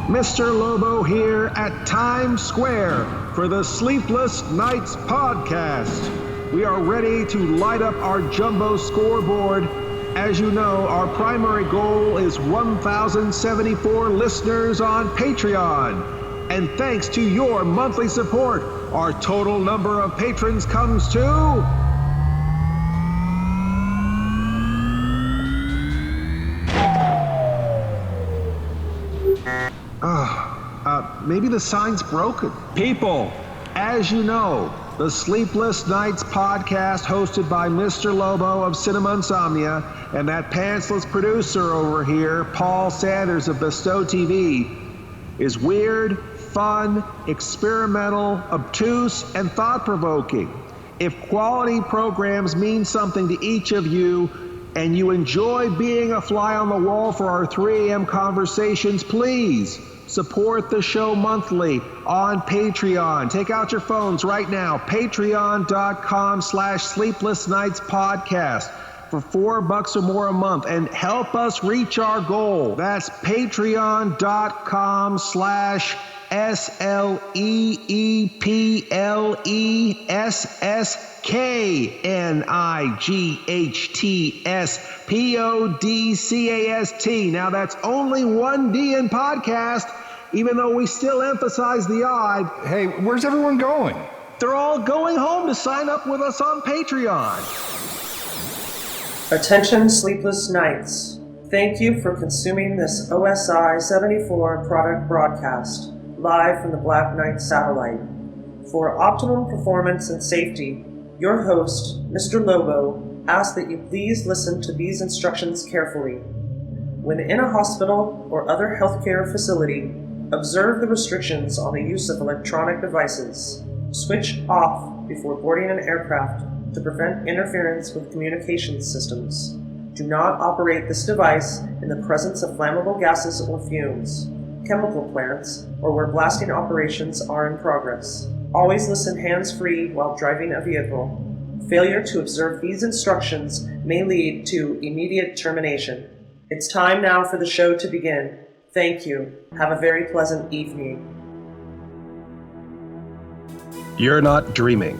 Mr. Lobo here at Times Square for the Sleepless Knights podcast. We are ready to light up our jumbo scoreboard. As you know, our primary goal is 1,074 listeners on Patreon. And thanks to your monthly support, our total number of patrons comes to... maybe the sign's broken. People, as you know, the Sleepless Knights podcast hosted by Mr. Lobo of Cinema Insomnia and that pantsless producer over here, Paul Sanders of Bestow TV, is weird, fun, experimental, obtuse, and thought-provoking. If quality programs mean something to each of you and you enjoy being a fly on the wall for our 3 a.m. conversations, please support the show monthly on Patreon. Take out your phones right now. Patreon.com/Sleepless Knights podcast for $4 or more a month and help us reach our goal. That's patreon.com/SLEEPLESSKNIGHTS Now that's only one D in podcast, even though we still emphasize the I. Hey, where's everyone going? They're all going home to sign up with us on Patreon. Attention Sleepless Knights. Thank you for consuming this OSI 74 product broadcast, live from the Black Knight satellite. For optimum performance and safety, your host, Mr. Lobo, asks that you please listen to these instructions carefully. When in a hospital or other healthcare facility, observe the restrictions on the use of electronic devices. Switch off before boarding an aircraft to prevent interference with communication systems. Do not operate this device in the presence of flammable gases or fumes, chemical plants, or where blasting operations are in progress. Always listen hands-free while driving a vehicle. Failure to observe these instructions may lead to immediate termination. It's time now for the show to begin. Thank you. Have a very pleasant evening. You're not dreaming.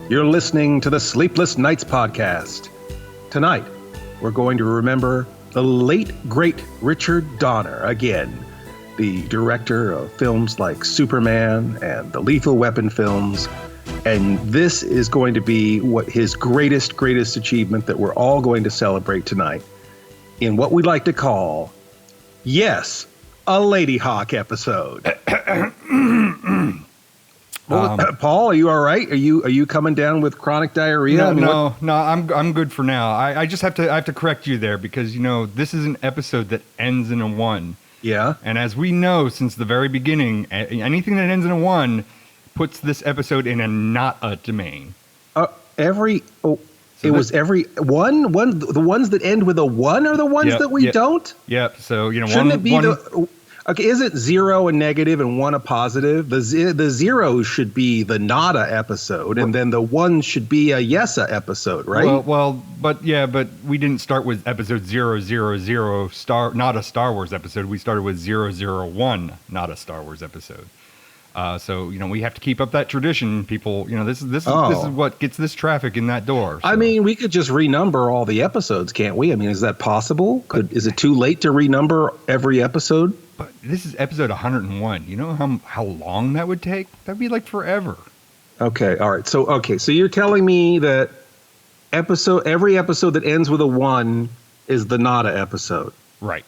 You're listening to the Sleepless Knights podcast. Tonight, we're going to remember the late, great Richard Donner again, the director of films like Superman and the Lethal Weapon films. And this is going to be what his greatest achievement that we're all going to celebrate tonight in what we like to call, yes, a Ladyhawke episode. Paul, are you all right? Are you coming down with chronic diarrhea? No, I'm good for now. I just have to correct you there because this is an episode that ends in a 1. Yeah. And as we know since the very beginning, anything that ends in a 1 puts this episode in a not a domain. Every one? The ones that end with a 1 are the ones that we don't? Yep. So, shouldn't it be okay, is it 0 a negative and 1 a positive? The 0 should be the nada episode, and then the 1 should be a yesa episode, right? But we didn't start with episode 000 not a Star Wars episode. We started with 001 not a Star Wars episode. So we have to keep up that tradition, people. This is what gets this traffic in that door. So. I mean, we could just renumber all the episodes, can't we? I mean, is that possible? Is it too late to renumber every episode? But this is episode 101. You know how long that would take? That'd be like forever. Okay, all right. So you're telling me that every episode that ends with a 1 is the nada episode, right?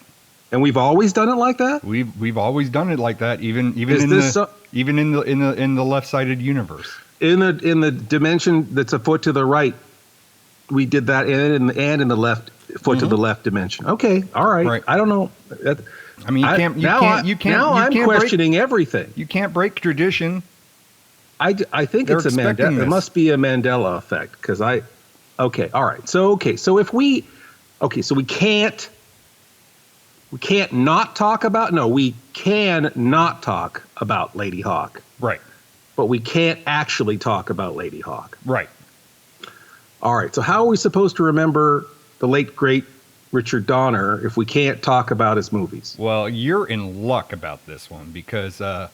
And we've always done it like that. We've always done it like that, even in the left-sided universe. In the dimension that's a foot to the right, we did that, and in the left foot to the left dimension. Okay, all right. I don't know. I mean, you can't. I'm questioning everything. You can't break tradition. I think it's a Mandela. It must be a Mandela effect because Okay, all right. So we can't. We can't not talk about. No, we can not talk about Ladyhawke. Right. But we can't actually talk about Ladyhawke. Right. All right. So how are we supposed to remember the late great Richard Donner if we can't talk about his movies? Well, you're in luck about this one because, I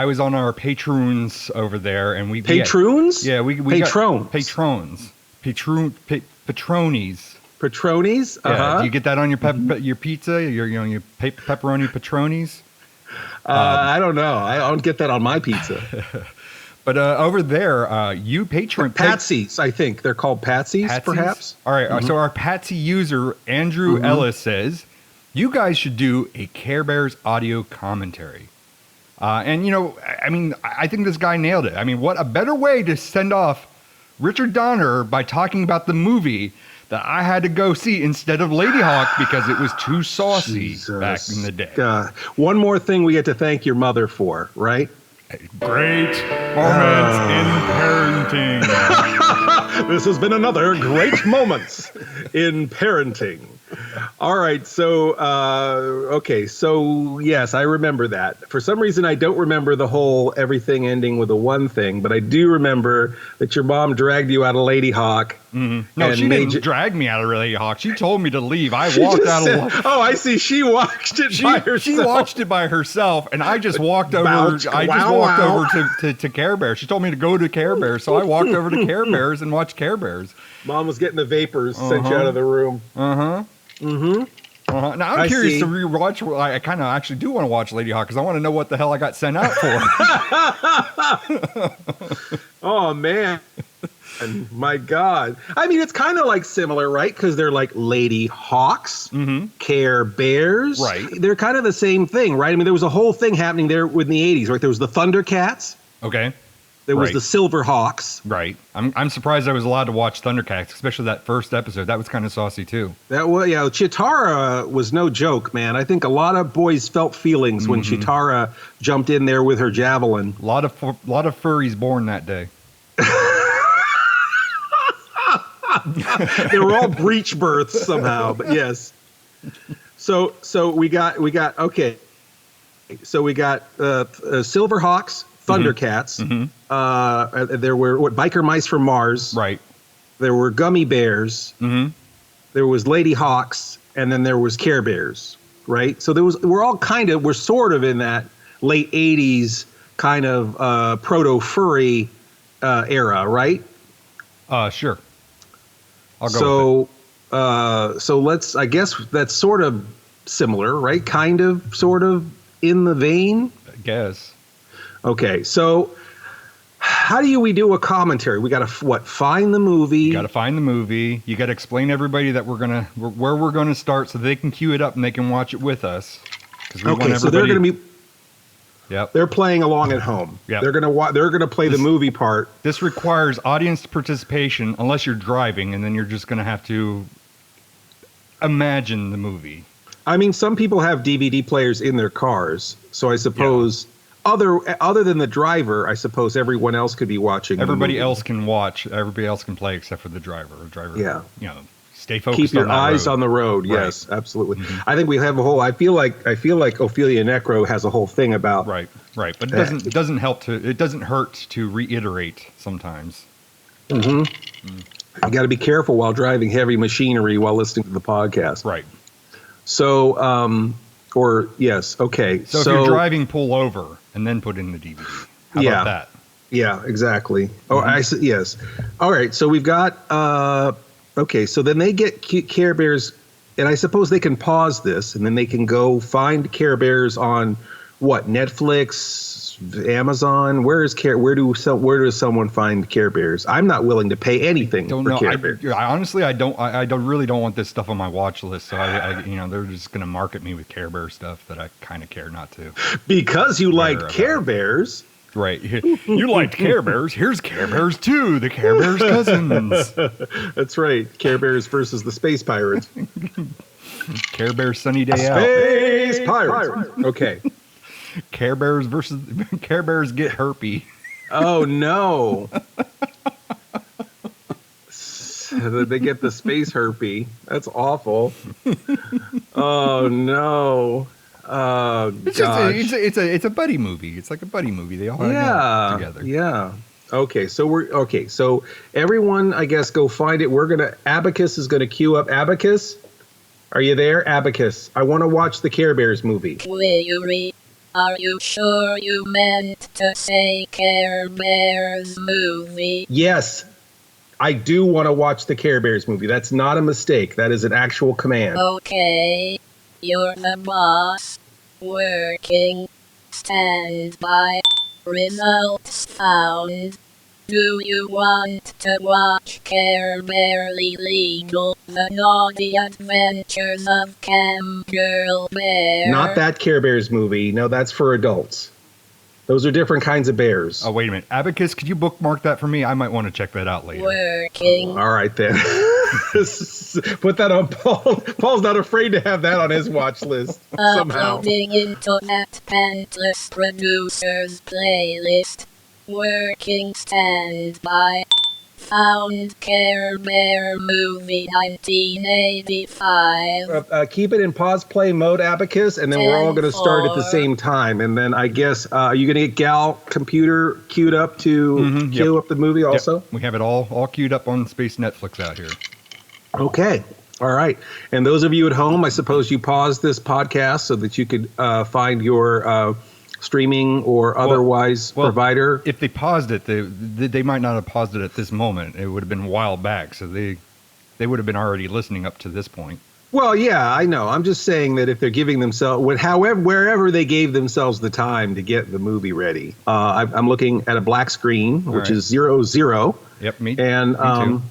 was on our patrons over there and we... Patrons? Yeah, we Patrons. got... Patrons. Patronies. Patronies? Yeah, do you get that on your pizza? Your pepperoni patronies? I don't know. I don't get that on my pizza. But over there, you patron... Patsies, I think. They're called Patsies, Patsies? perhaps? All right, so our Patsy user, Andrew Ellis, says, you guys should do a Care Bears audio commentary. I think this guy nailed it. I mean, what a better way to send off Richard Donner by talking about the movie that I had to go see instead of Ladyhawke because it was too saucy back in the day. One more thing we get to thank your mother for, right? Great moments in parenting. This has been another great moments in parenting. All right, so yes, I remember that. For some reason, I don't remember the whole everything ending with a one thing, but I do remember that your mom dragged you out of Ladyhawke. Mm-hmm. No, she didn't drag me out of Ladyhawke. She told me to leave. I walked out of. Oh, I see. She watched it by herself. She watched it by herself, and I just walked over. Over to Care Bears. She told me to go to Care Bears, so I walked over to Care Bears and watched Care Bears. Mom was getting the vapors, sent you out of the room. Now I'm curious to rewatch. I kind of actually do want to watch Ladyhawke because I want to know what the hell I got sent out for. Oh man, and my God! I mean, it's kind of like similar, right? Because they're like Ladyhawks, Care Bears, right? They're kind of the same thing, right? I mean, there was a whole thing happening there in the '80s, right? There was the Thundercats. Okay. There was the Silverhawks. Right. I'm surprised I was allowed to watch Thundercats, especially that first episode. That was kind of saucy too. Chitara was no joke, man. I think a lot of boys felt feelings when Chitara jumped in there with her javelin. A lot of furries born that day. They were all breech births somehow, but yes. So we got okay. So we got Silverhawks, Thundercats. There were biker mice from Mars. Right. There were gummy bears. There was Ladyhawks, and then there was Care Bears. Right. So we're sort of in that late '80s kind of proto furry era, right? Sure. I'll go. I guess that's sort of similar, right? Kind of, sort of in the vein. I guess. Okay, so how do we do a commentary? We got to find the movie. You got to find the movie. You got to explain to everybody that where we're gonna start, so they can cue it up and they can watch it with us. So they're gonna be. Yep. They're playing along at home. Yep. They're gonna play the movie part. This requires audience participation, unless you're driving, and then you're just gonna have to imagine the movie. I mean, some people have DVD players in their cars, so I suppose. Yeah. Other than the driver, I suppose everyone else could be watching. Everybody else can watch. Everybody else can play except for the driver. The driver, stay focused. Keep your eyes on the road. Right. Yes, absolutely. I think we have a whole. I feel like Ophelia Necro has a whole thing about. Right. But it doesn't hurt to reiterate sometimes. You got to be careful while driving heavy machinery while listening to the podcast. Right. So, okay. So if you're driving, pull over and then put in the DVD. How about that? Yeah, exactly. Yes. All right. So we've got, okay. So then they get Care Bears, and I suppose they can pause this and then they can go find Care Bears on Netflix, Amazon. Where does someone find Care Bears? I'm not willing to pay anything for Care Bears. Honestly, I really don't want this stuff on my watch list. So they're just going to market me with Care Bear stuff that I kind of care not to. Because you like Care Bears. Right. You liked Care Bears. Here's Care Bears 2, the Care Bears cousins. That's right. Care Bears versus the Space Pirates. Care Bears Sunny Day Out. Space Pirates. Okay. Care Bears versus Care Bears get herpy. Oh no. They get the space herpy. That's awful. Oh no. It's a buddy movie. It's like a buddy movie. They all hang out together. Yeah. Okay, so everyone, I guess, go find it. Abacus is gonna queue up Abacus. Are you there, Abacus? I want to watch the Care Bears movie. Weary. Are you sure you meant to say Care Bears movie? Yes, I do want to watch the Care Bears movie. That's not a mistake. That is an actual command. Okay. You're the boss. Working. Stand by. Results found. Do you want to watch Care Barely Legal? The Naughty Adventures of Cam Girl Bear? Not that Care Bears movie. No, that's for adults. Those are different kinds of bears. Oh, wait a minute. Abacus, could you bookmark that for me? I might want to check that out later. Working. All right, then. Put that on Paul. Paul's not afraid to have that on his watch list somehow. Uploading into that pantless producer's playlist. Working standby. Found Care Bear movie 1985. Keep it in pause play mode, Abacus, and then we're all going to start at the same time. And then I guess, are you going to get Gal computer queued up to queue up the movie also? Yep. We have it all queued up on Space Netflix out here. Okay. All right. And those of you at home, I suppose you paused this podcast so that you could find your streaming or otherwise provider. If they paused it, they might not have paused it at this moment. It would have been a while back, so they would have been already listening up to this point. Well, yeah, I know. I'm just saying that if they're giving themselves, wherever they gave themselves the time to get the movie ready. I'm looking at a black screen, which is 00. Yep, me and too.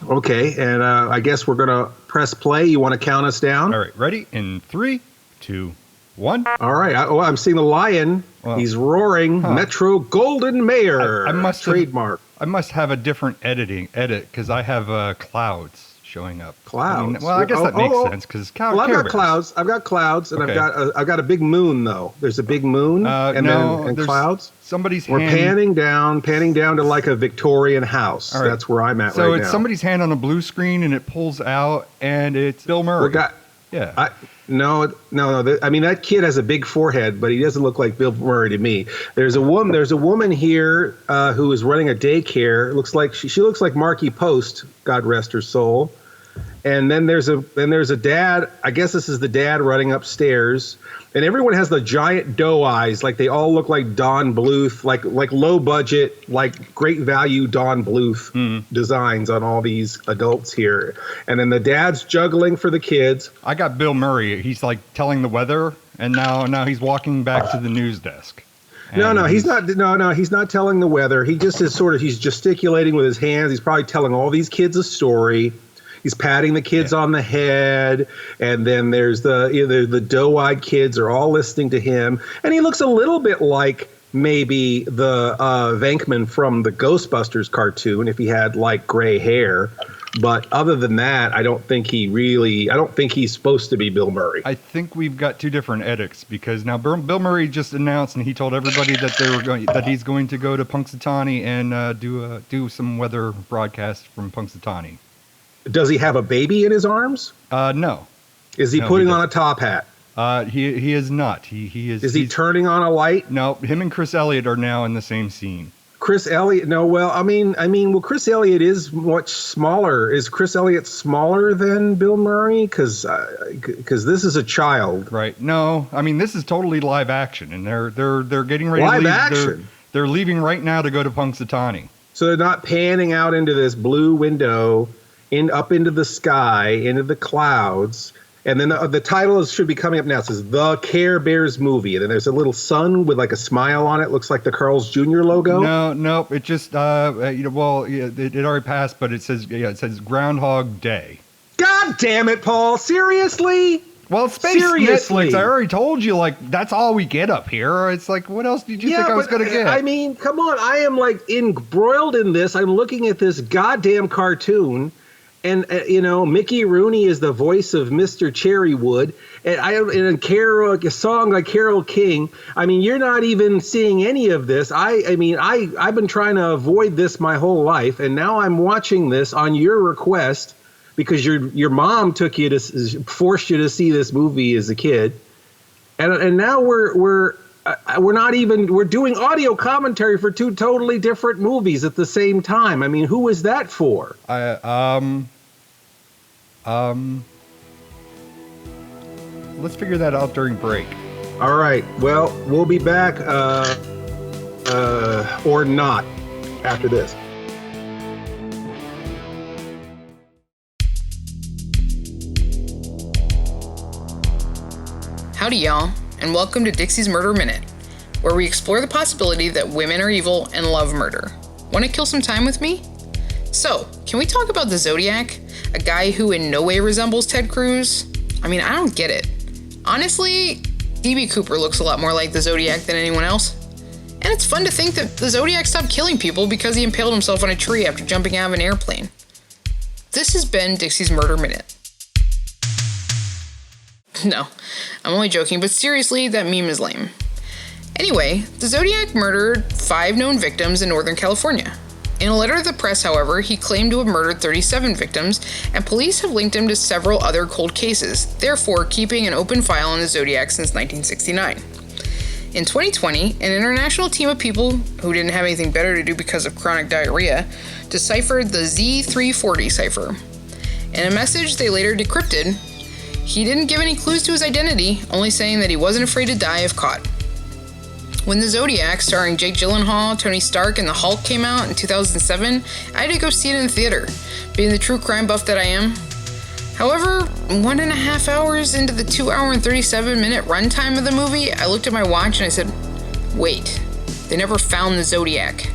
Okay, and I guess we're gonna press play. You want to count us down? All right, ready? In 3, 2, 1. All right. I'm seeing the lion. Well, he's roaring. Metro Golden Mayor. I must trademark. I must have a different edit because I have clouds showing up. Clouds. I guess that makes sense because I've got clouds. I've got clouds, and Okay. I've got a big moon though. There's a big moon, and there's clouds. Somebody's We're hand. panning down to like a Victorian house. All right. That's where I'm at So right it's now. somebody's hand on a blue screen, and it pulls out, and it's Bill Murray. Yeah. No. I mean, that kid has a big forehead, but he doesn't look like Bill Murray to me. There's a woman here who is running a daycare. It looks like she looks like Marky Post, God rest her soul. And then there's a dad. I guess this is the dad running upstairs. And everyone has the giant doe eyes, like they all look like Don Bluth, like low budget, like great value Don Bluth designs on all these adults here. And then the dad's juggling for the kids. I got Bill Murray. He's like telling the weather, and now he's walking back to the news desk. No, he's not. No, he's not telling the weather. He just is he's gesticulating with his hands. He's probably telling all these kids a story. He's patting the kids on the head, and then there's the doe-eyed kids are all listening to him, and he looks a little bit like maybe the Venkman from the Ghostbusters cartoon if he had like gray hair. But other than that, I don't think he's supposed to be Bill Murray. I think we've got two different edits because now Bill Murray just announced and he told everybody that he's going to go to Punxsutawney and do some weather broadcast from Punxsutawney. Does he have a baby in his arms? No. Is he putting on a top hat? He is not. He is. Is he turning on a light? No. Him and Chris Elliott are now in the same scene. Chris Elliott? No. Well, I mean, Chris Elliott is much smaller. Is Chris Elliott smaller than Bill Murray? Because this is a child, right? No. I mean, this is totally live action, and they're getting ready. Live to leave. action. They're leaving right now to go to Punxsutawney. So they're not panning out into this blue window. Up into the sky, into the clouds, and then the title should be coming up now. It says The Care Bears Movie, and then there's a little sun with like a smile on it. Looks like the Carl's Jr. logo. No, it just it already passed, but it says Groundhog Day. God damn it, Paul! Seriously? Well, Space Netflix. I already told you, like that's all we get up here. It's like, what else did you think I was going to get? I mean, come on! I am like embroiled in this. I'm looking at this goddamn cartoon. And Mickey Rooney is the voice of Mr. Cherrywood, and Carol, a song like Carole King. I mean, you're not even seeing any of this. I've been trying to avoid this my whole life, and now I'm watching this on your request because your mom forced you to see this movie as a kid, and now we're doing audio commentary for two totally different movies at the same time. I mean, who is that for? let's figure that out during break. All right. Well, we'll be back, or not, after this. Howdy, y'all, and welcome to Dixie's Murder Minute, where we explore the possibility that women are evil and love murder. Want to kill some time with me? So, can we talk about the Zodiac? A guy who in no way resembles Ted Cruz? I mean, I don't get it. Honestly, D.B. Cooper looks a lot more like the Zodiac than anyone else. And it's fun to think that the Zodiac stopped killing people because he impaled himself on a tree after jumping out of an airplane. This has been Dixie's Murder Minute. No, I'm only joking, but seriously, that meme is lame. Anyway, the Zodiac murdered 5 known victims in Northern California. In a letter to the press, however, he claimed to have murdered 37 victims, and police have linked him to several other cold cases, therefore keeping an open file on the Zodiac since 1969. In 2020, an international team of people who didn't have anything better to do because of chronic diarrhea deciphered the Z340 cipher. In a message they later decrypted, he didn't give any clues to his identity, only saying that he wasn't afraid to die if caught. When The Zodiac, starring Jake Gyllenhaal, Tony Stark, and the Hulk came out in 2007, I had to go see it in the theater, being the true crime buff that I am. However, 1.5 hours into the 2-hour and 37-minute runtime of the movie, I looked at my watch and I said, wait, they never found the Zodiac.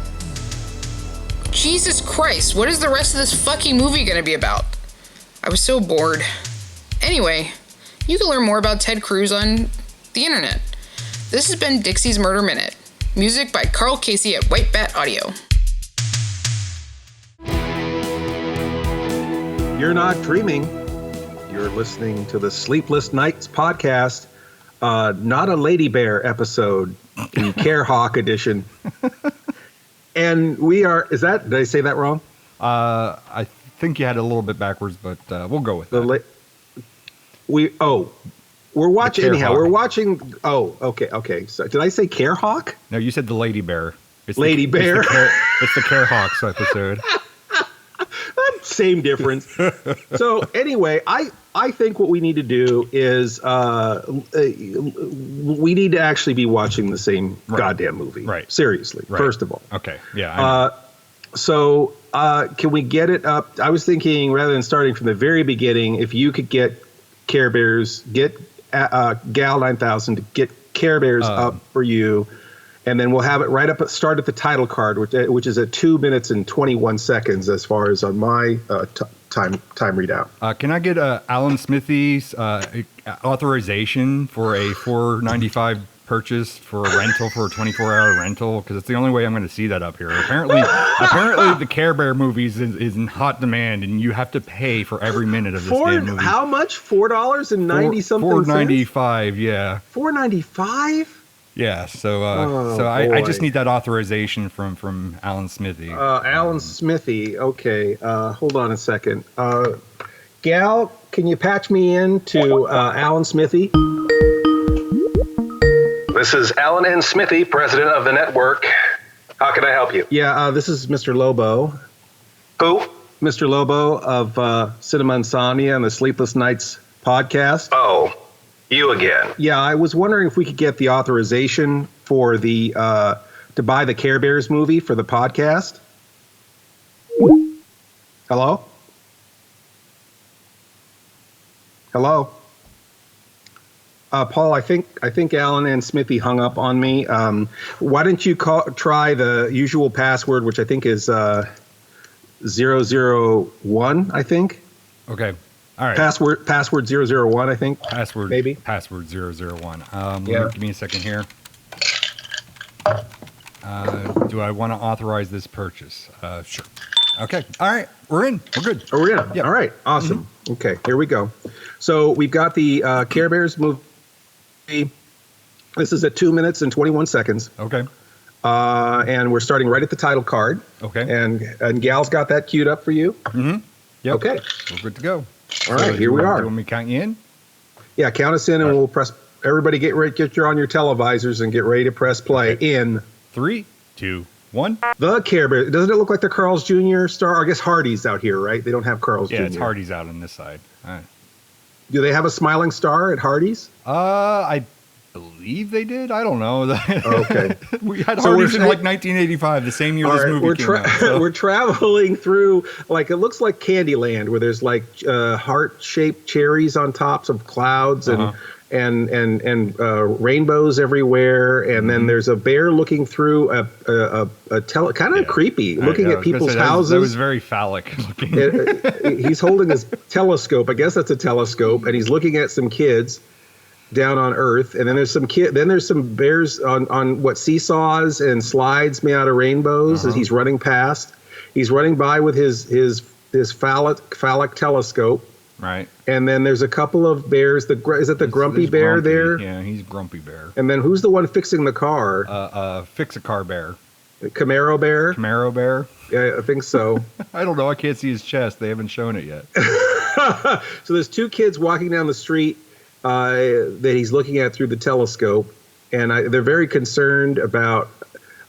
Jesus Christ, what is the rest of this fucking movie gonna be about? I was so bored. Anyway, you can learn more about Ted Cruz on the internet. This has been Dixie's Murder Minute. Music by Carl Casey at White Bat Audio. You're not dreaming. You're listening to the Sleepless Knights podcast, not a Lady Bear episode, the Carehawk edition. And we are, did I say that wrong? I think you had it a little bit backwards, but we'll go with that. We're watching, anyhow, Carehawk. we're watching, okay. So did I say Carehawk? No, you said the Lady Bear. It's Lady Bear. It's the Carehawks episode. Same difference. So anyway, I think what we need to do is we need to actually be watching the same goddamn movie. Right. Seriously, Right. First of all. Okay. Yeah. So can we get it up? I was thinking rather than starting from the very beginning, if you could get Care Bears, get Gal 9000 to get Care Bears up for you, and then we'll have it right up start at the title card, which is at 2 minutes and 21 seconds as far as on my time readout. Can I get Alan Smithy's authorization for a $4.95 purchase for a rental, for a 24-hour rental? Because it's the only way I'm going to see that up here. Apparently the Care Bear movies is in hot demand, and you have to pay for every minute of this damn movie. How much? $4.90 something. $4.95. Yeah. $4.95. Yeah. So I just need that authorization from Alan Smithy. Alan Smithy. Okay. Hold on a second. Gal, can you patch me in to Alan Smithy? This is Alan N. Smithy, president of the network. How can I help you? Yeah, this is Mr. Lobo. Who? Mr. Lobo of Cinema Insomnia and the Sleepless Knights podcast. Oh, you again. Yeah, I was wondering if we could get the authorization for the to buy the Care Bears movie for the podcast. Hello? Hello? Paul, I think Alan and Smithy hung up on me. Why don't you try the usual password, which I think is 001, I think. Okay. All right. Password 001, I think. Password 001. Give me a second here. Do I want to authorize this purchase? Sure. Okay. All right. We're in. We're good. Oh, we're in. Yep. All right. Awesome. Mm-hmm. Okay. Here we go. So we've got the Care Bears movie. This is at 2 minutes and 21 seconds. Okay. And we're starting right at the title card. Okay. And Gal's got that queued up for you. Mm-hmm. Yep. Okay. We're good to go. All right. Here we are. You want me to count you in? Yeah. Count us in, and we'll press. Everybody, get on your televisors and get ready to press play. Okay. In 3, 2, 1. The Care Bears. Doesn't it look like the Carl's Jr. star? I guess Hardy's out here, right? They don't have Carl's Jr. Yeah, it's Hardy's out on this side. All right. Do they have a smiling star at Hardee's? I believe they did. I don't know. Okay. We had So Hardee's we're- in like 1985, the same year All this right, movie came out. So. we're traveling through, like, it looks like Candyland, where there's like heart-shaped cherries on tops of clouds and rainbows everywhere, and then there's a bear looking through kind of creepy, looking at people's houses. That was very phallic looking. He's holding his telescope. I guess that's a telescope, and he's looking at some kids down on Earth, and then there's some bears on what, seesaws and slides made out of rainbows as he's running past. He's running by with his phallic telescope. Right. And then there's a couple of bears. Is it the grumpy bear there? Yeah, he's Grumpy Bear. And then who's the one fixing the car? Fix-A-Car Bear. Camaro Bear? Camaro Bear? Yeah, I think so. I don't know. I can't see his chest. They haven't shown it yet. So there's two kids walking down the street that he's looking at through the telescope, and they're very concerned about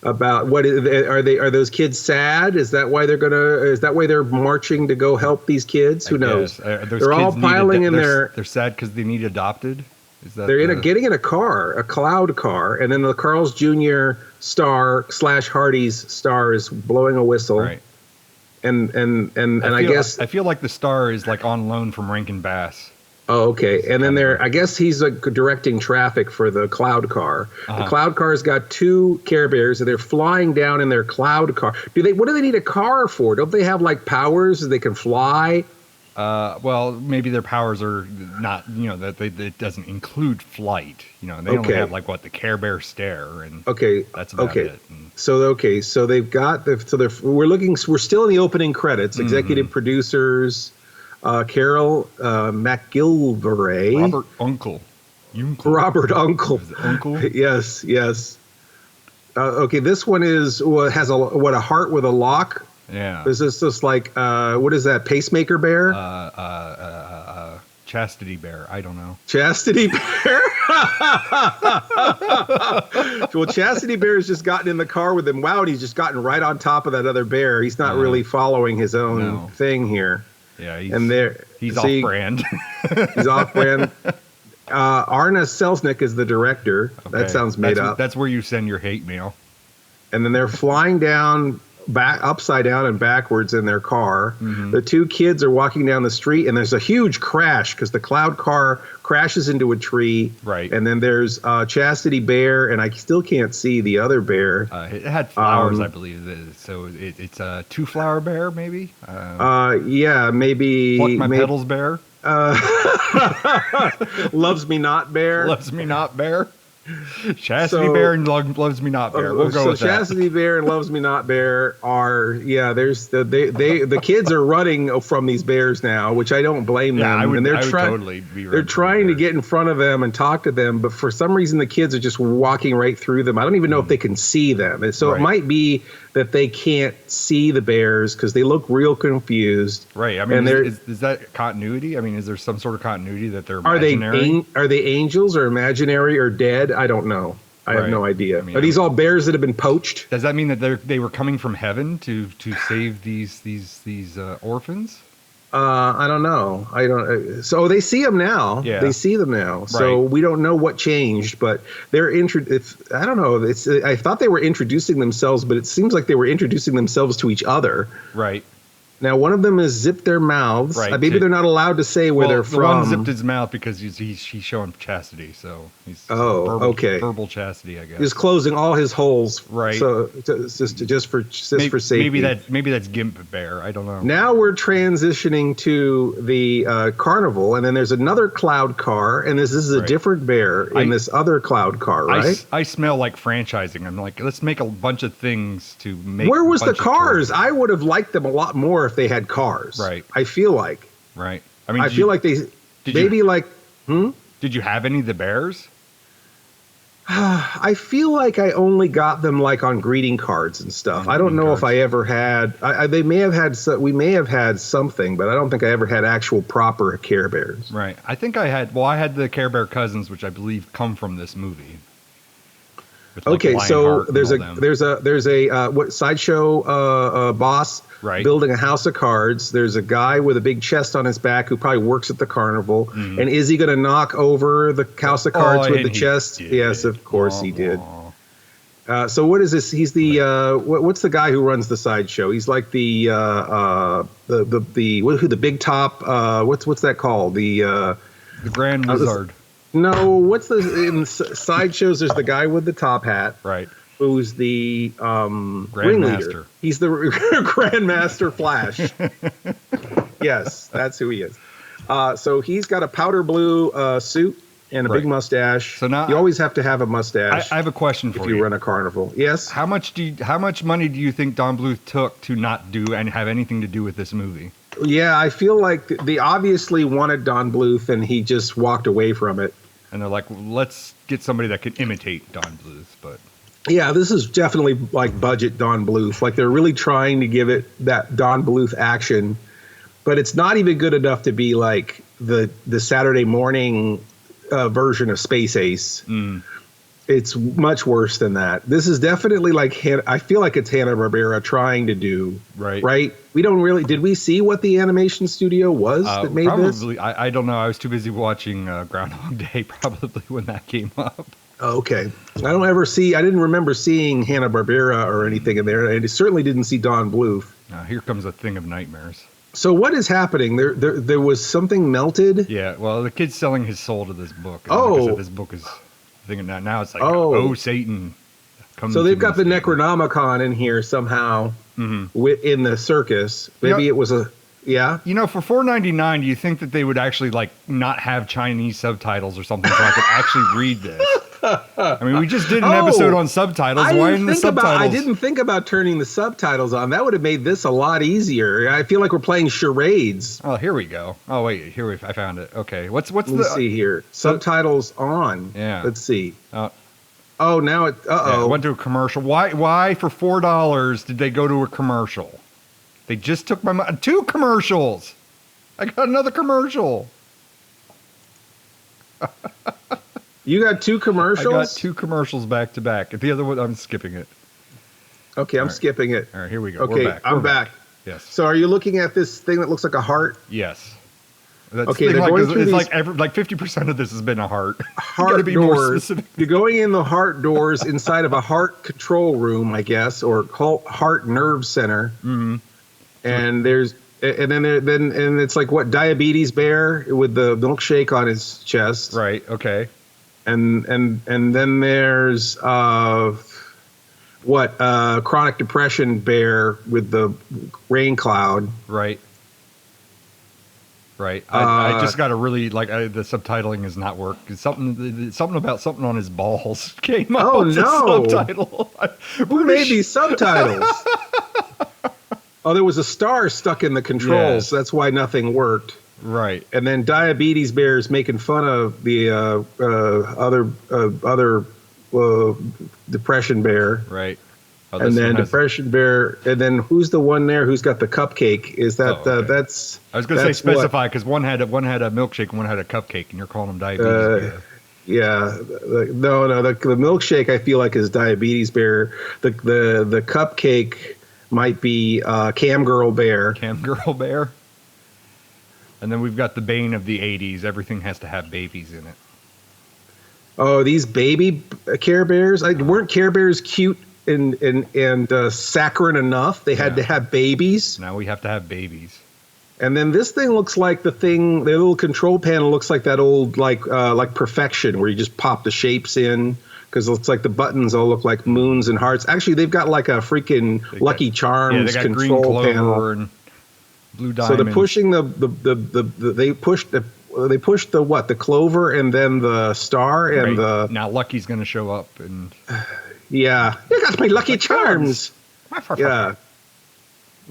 what are those kids sad? Is that why they're marching to go help these kids? Who knows? They're all piling in there. They're sad because they need adopted. Is that they're getting in a car, a cloud car, and then the Carl's Jr. star / Hardee's star is blowing a whistle. Right. And I guess I feel like the star is like on loan from Rankin Bass. Oh, okay. And then I guess he's directing traffic for the cloud car. The cloud car's got two Care Bears, and they're flying down in their cloud car. What do they need a car for? Don't they have like powers that they can fly? Well, maybe their powers are not, it doesn't include flight. They only have like the Care Bear stare, and that's about it. And so they've got we're still in the opening credits. Executive producers. Carol McGilvray. Robert Uncle. Uncle? Yes. Okay, this one has a heart with a lock. Yeah. Is this just like, what is that, Pacemaker Bear? Chastity Bear. I don't know. Chastity Bear? Well, Chastity Bear has just gotten in the car with him. Wow, and he's just gotten right on top of that other bear. He's not really following his own thing here. Yeah, he's off-brand. He's off-brand. Arna Selznick is the director. Okay. That sounds made up. That's where you send your hate mail. And then they're flying down, upside down and backwards in their car. The two kids are walking down the street, and there's a huge crash because the cloud car crashes into a tree. Right. And then there's Chastity Bear, and I still can't see the other bear. It had flowers, I believe. So it's a two-flower bear, maybe? Yeah, maybe. Pluck my petals bear? Loves Me Not Bear. Loves Me Not Bear. Chastity Bear and Loves Me Not Bear. We'll go with that. Chastity Bear and Loves Me Not Bear are there's the kids are running from these bears now, which I don't blame them. And they're trying to get in front of them and talk to them, but for some reason the kids are just walking right through them. I don't even know if they can see them. And so it might be that they can't see the bears because they look real confused. Right. I mean, is that continuity? I mean, is there some sort of continuity that they're imaginary? Are they angels or imaginary or dead? I don't know. I have no idea. Are these all bears that have been poached? Does that mean that they were coming from heaven to save these orphans? I don't know. I don't. So they see them now. Yeah. They see them now. So we don't know what changed, but they're I don't know. I thought they were introducing themselves, but it seems like they were introducing themselves to each other. Right. Now, one of them has zipped their mouths. Right. Maybe they're not allowed to say where they're from. One zipped his mouth because he's showing chastity, so he's verbal chastity, I guess. He's closing all his holes, right? So just for safety. Maybe that's Gimp Bear. I don't know. Now we're transitioning to the carnival, and then there's another cloud car, and this is a different bear in this other cloud car, right? I smell like franchising. I'm like, let's make a bunch of things to make. Where was the cars? I would have liked them a lot more if they had cars. Right. I feel like. Right. I mean, I feel like they maybe like. Did you have any of the bears? I feel like I only got them like on greeting cards and stuff. I don't know if I ever had. They may have had. We may have had something, but I don't think I ever had actual proper Care Bears. Right. I think I had. Well, I had the Care Bear cousins, which I believe come from this movie. With, like, Okay, so Lionheart and there's all a them. there's a what sideshow boss Right. building a house of cards. There's a guy with a big chest on his back who probably works at the carnival. Mm-hmm. And is he going to knock over the house of cards with and the he chest? did. Yes, of course he did. Aw. So what is this? He's the what's the guy who runs the sideshow? He's like the big top. What's that called? The Grand Wizard. no. What's the in sideshows? There's the guy with the top hat. Right. Who's the ringleader? Grandmaster. He's the Grandmaster Flash. Yes, that's who he is. So he's got a powder blue suit and a big mustache. So now you always have to have a mustache. I have a question for if you. you run a carnival. Yes. How much money do you think Don Bluth took to not do and have anything to do with this movie? Yeah, I feel like they obviously wanted Don Bluth, and he just walked away from it. And they're like, well, let's get somebody that can imitate Don Bluth, but. Yeah, this is definitely like budget Don Bluth. Like they're really trying to give it that Don Bluth action, but it's not even good enough to be like the Saturday morning version of Space Ace. Mm. It's much worse than that. This is definitely like I feel like it's Hanna-Barbera trying to do right. We don't really did we see what the animation studio was that made this? Probably. I don't know. I was too busy watching Groundhog Day probably when that came up. Okay. I didn't remember seeing Hanna-Barbera or anything in there. I certainly didn't see Don Bluth. Here comes a thing of nightmares. So what is happening? There was something melted? Yeah, well, the kid's selling his soul to this book. And Oh. like I said, this book is thinking that now it's like, oh Satan. Come So to they've got the me, Satan. Necronomicon in here somehow in the circus. Maybe Yeah. it was a... Yeah? You know, for $4.99, do you think that they would actually like not have Chinese subtitles or something so I could actually read this? I mean, we just did an episode on subtitles. Why isn't the subtitles? I didn't think about turning the subtitles on. That would have made this a lot easier. I feel like we're playing charades. Oh, here we go. Oh, wait, I found it. Okay, what's Let's see here. Subtitles on. Yeah. Let's see. Oh, now it. yeah, it went to a commercial. Why for $4 did they go to a commercial? They just took my money. 2 commercials. I got another commercial. You got 2 commercials? I got 2 commercials back to back. The other one, I'm skipping it. Okay, I'm skipping it. All right, here we go. Okay, We're back. I'm back. Yes. So are you looking at this thing that looks like a heart? Yes. That Okay, thing they're like, going it's through these like 50% of this has been a heart. You heart gotta be more doors. specific. You're going in the heart doors inside of a heart control room, I guess, or heart nerve center. Mm-hmm. And then it's like what, Diabetes Bear with the milkshake on his chest. Right. Okay. And then there's Chronic Depression Bear with the rain cloud. Right. Right. I just got to really the subtitling is not work. It's something about something on his balls came up. Oh, with the no. subtitle. Who made these subtitles? Oh, there was a star stuck in the controls. Yes. That's why nothing worked. Right. And then Diabetes Bear is making fun of the other Depression Bear. Right. Oh, And then Depression Bear. And then who's the one there who's got the cupcake? Is that okay. that's? I was going to say specify because one had a milkshake and one had a cupcake, and you're calling them Diabetes Bear. Yeah, no. The milkshake I feel like is Diabetes Bear. The cupcake might be Cam Girl Bear. Cam Girl Bear. And then we've got the bane of the 80s. Everything has to have babies in it. Oh, these baby Care Bears! Weren't Care Bears cute and saccharine enough? They had to have babies. Now we have to have babies. And then this thing looks like the little control panel looks like that old like Perfection, where you just pop the shapes in. Because it looks like the buttons all look like moons and hearts. Actually, they've got like a freaking Lucky Charms they got control green clover panel. And blue diamond. So they're pushing they pushed the clover and then the star and right. Now Lucky's going to show up and yeah, you got my Lucky Charms. Yeah.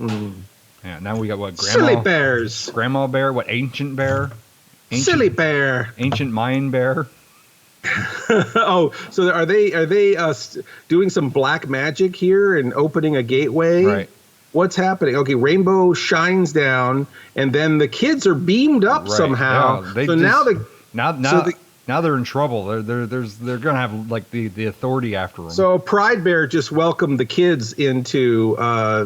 Yeah. Now we got what? Silly bears. Grandma Bear. What? Ancient Bear. Silly bear. Ancient Mayan Bear. Oh, so are they doing some black magic here and opening a gateway? Right. What's happening? Okay, rainbow shines down, and then the kids are beamed up Right. somehow. Yeah, so Now they're in trouble. They're gonna have like the authority after them. So Pride Bear just welcomed the kids into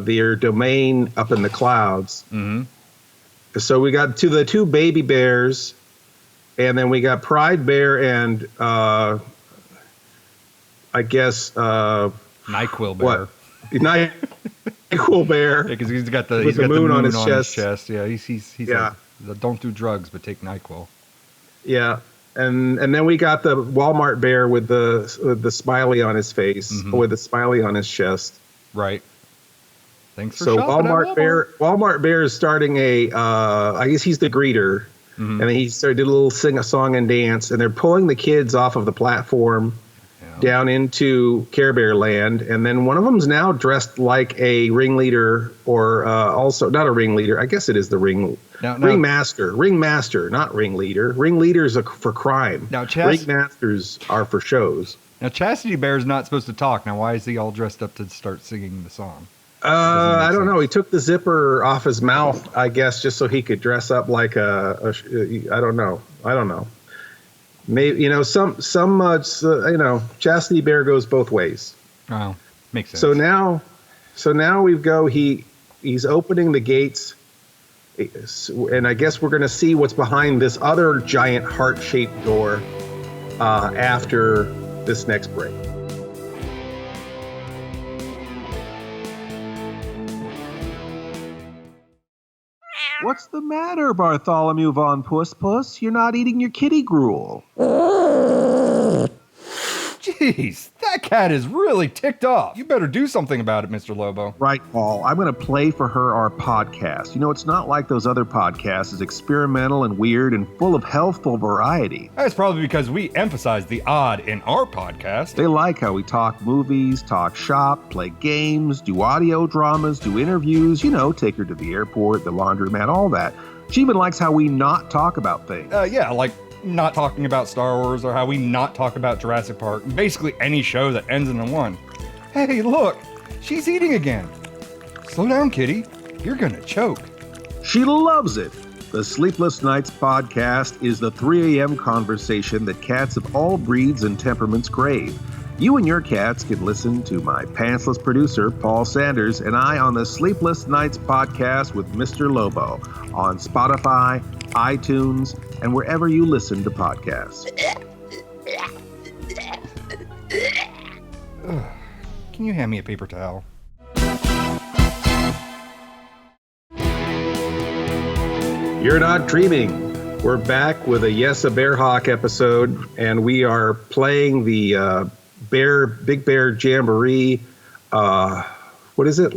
their domain up in the clouds. Mm-hmm. So we got the two baby bears, and then we got Pride Bear and I guess NyQuil Bear. What? NyQuil Bear. Because he's got the moon on his chest. Yeah, he's like, don't do drugs, but take NyQuil. Yeah. And then we got the Walmart bear with the smiley on his face, with the smiley on his chest. Right. Thanks for so shopping Walmart bear is starting I guess he's the greeter, and he did a little sing a song and dance, and they're pulling the kids off of the platform down into Care Bear Land, and then one of them's now dressed like a ringleader, or also not a ringleader. I guess it is the ringmaster, not ringleader. Ringleaders are for crime. Now, ringmasters are for shows. Now, Chastity Bear's not supposed to talk. Now, why is he all dressed up to start singing the song? I don't know. He took the zipper off his mouth, I guess, just so he could dress up like I don't know. Maybe Chastity Bear goes both ways. Oh, makes sense. So now he's opening the gates, and I guess we're going to see what's behind this other giant heart-shaped door after this next break. What's the matter, Bartholomew von Puss Puss? You're not eating your kitty gruel. Jeez, that cat is really ticked off. You better do something about it, Mr. Lobo. Right, Paul. I'm going to play for her our podcast. You know, it's not like those other podcasts. It's experimental and weird and full of healthful variety. That's probably because we emphasize the odd in our podcast. They like how we talk movies, talk shop, play games, do audio dramas, do interviews, take her to the airport, the laundromat, all that. She even likes how we not talk about things. Yeah, like not talking about Star Wars, or how we not talk about Jurassic Park. Basically any show that ends in a one. Hey, look, she's eating again. Slow down, kitty. You're gonna choke. She loves it. The Sleepless Nights podcast is the 3 a.m. conversation that cats of all breeds and temperaments crave. You and your cats can listen to my pantsless producer, Paul Sanders, and I on the Sleepless Nights podcast with Mr. Lobo on Spotify, iTunes, and wherever you listen to podcasts. Can you hand me a paper towel? You're not dreaming. We're back with a Yes, a Bearhawk episode, and we are playing the Big Bear Jamboree. What is it?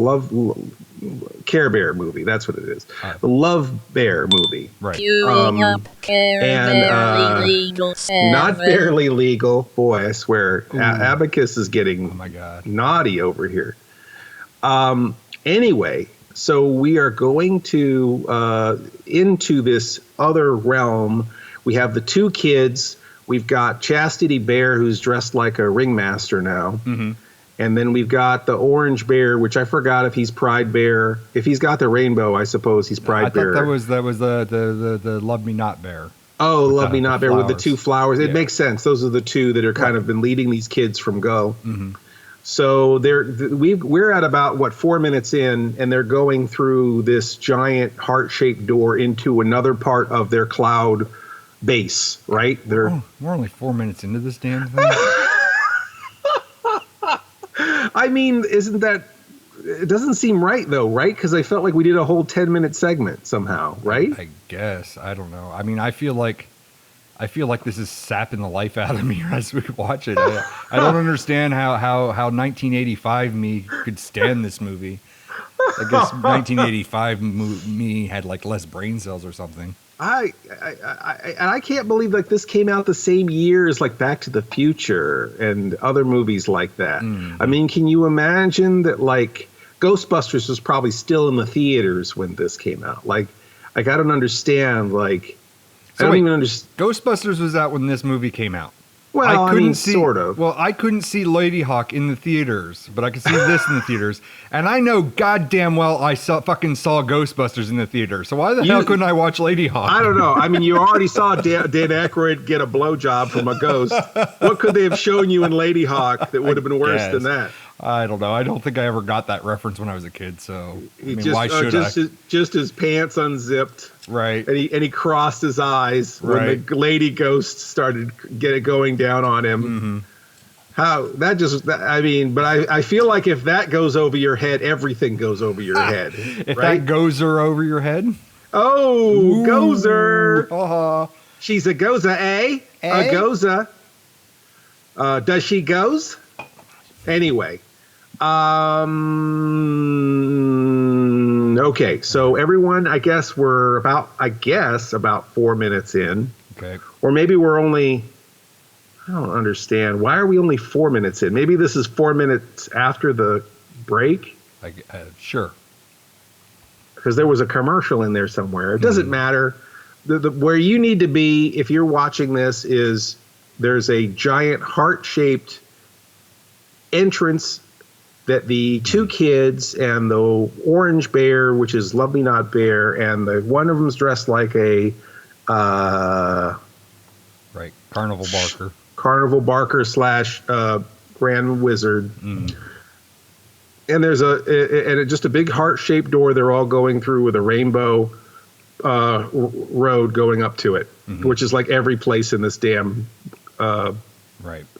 Care Bear movie. That's what it is. The Love Bear movie. Right. Not barely legal. Boy, I swear, Abacus is getting naughty over here. Anyway, so we are going to into this other realm. We have the two kids. We've got Chastity Bear, who's dressed like a ringmaster now. Mm-hmm. And then we've got the orange bear, which I forgot if he's Pride Bear. If he's got the rainbow, I suppose he's Pride Bear. I thought that was the Love Me Not Bear. Oh, Love Me Not Bear with the two flowers. It Yeah. makes sense. Those are the two that are kind of been leading these kids from go. Mm-hmm. So we're at about 4 minutes in, and they're going through this giant heart-shaped door into another part of their cloud base. Right? We're only 4 minutes into this damn thing. I mean, it doesn't seem right though, right? Because I felt like we did a whole 10-minute segment somehow, right? I guess. I don't know. I mean, I feel like this is sapping the life out of me as we watch it. I don't understand how 1985 me could stand this movie. I guess 1985 me had like less brain cells or something. I can't believe like this came out the same year as like Back to the Future and other movies like that. Mm. I mean, can you imagine that like Ghostbusters was probably still in the theaters when this came out? Like I don't understand. Like I don't even understand. Ghostbusters was out when this movie came out. Well, I mean, sort of. Well, I couldn't see Ladyhawke in the theaters, but I could see this in the theaters. And I know goddamn well I fucking saw Ghostbusters in the theater. So why the hell couldn't I watch Ladyhawke? I don't know. I mean, you already saw Dan Aykroyd get a blowjob from a ghost. What could they have shown you in Ladyhawke that would have been worse than that? I don't know. I don't think I ever got that reference when I was a kid. So why should I? Just his pants unzipped. Right. And he crossed his eyes when the lady ghost started going down on him. Mm-hmm. But I feel like if that goes over your head, everything goes over your head. If that gozer over your head? Oh, ooh, gozer. Uh-huh. She's a gozer, eh? A gozer. Does she goes? Anyway. Okay, so everyone, I guess we're about 4 minutes in. Okay. Or maybe we're only, I don't understand. Why are we only 4 minutes in? Maybe this is 4 minutes after the break? Sure. Because there was a commercial in there somewhere. It doesn't matter. Where you need to be if you're watching this is there's a giant heart-shaped entrance that the two kids and the orange bear, which is Love Me Not Bear, and one of them's dressed like a Carnival Barker. Carnival Barker / Grand Wizard. Mm. And there's just a big heart-shaped door they're all going through with a rainbow road going up to it, which is like every place in this damn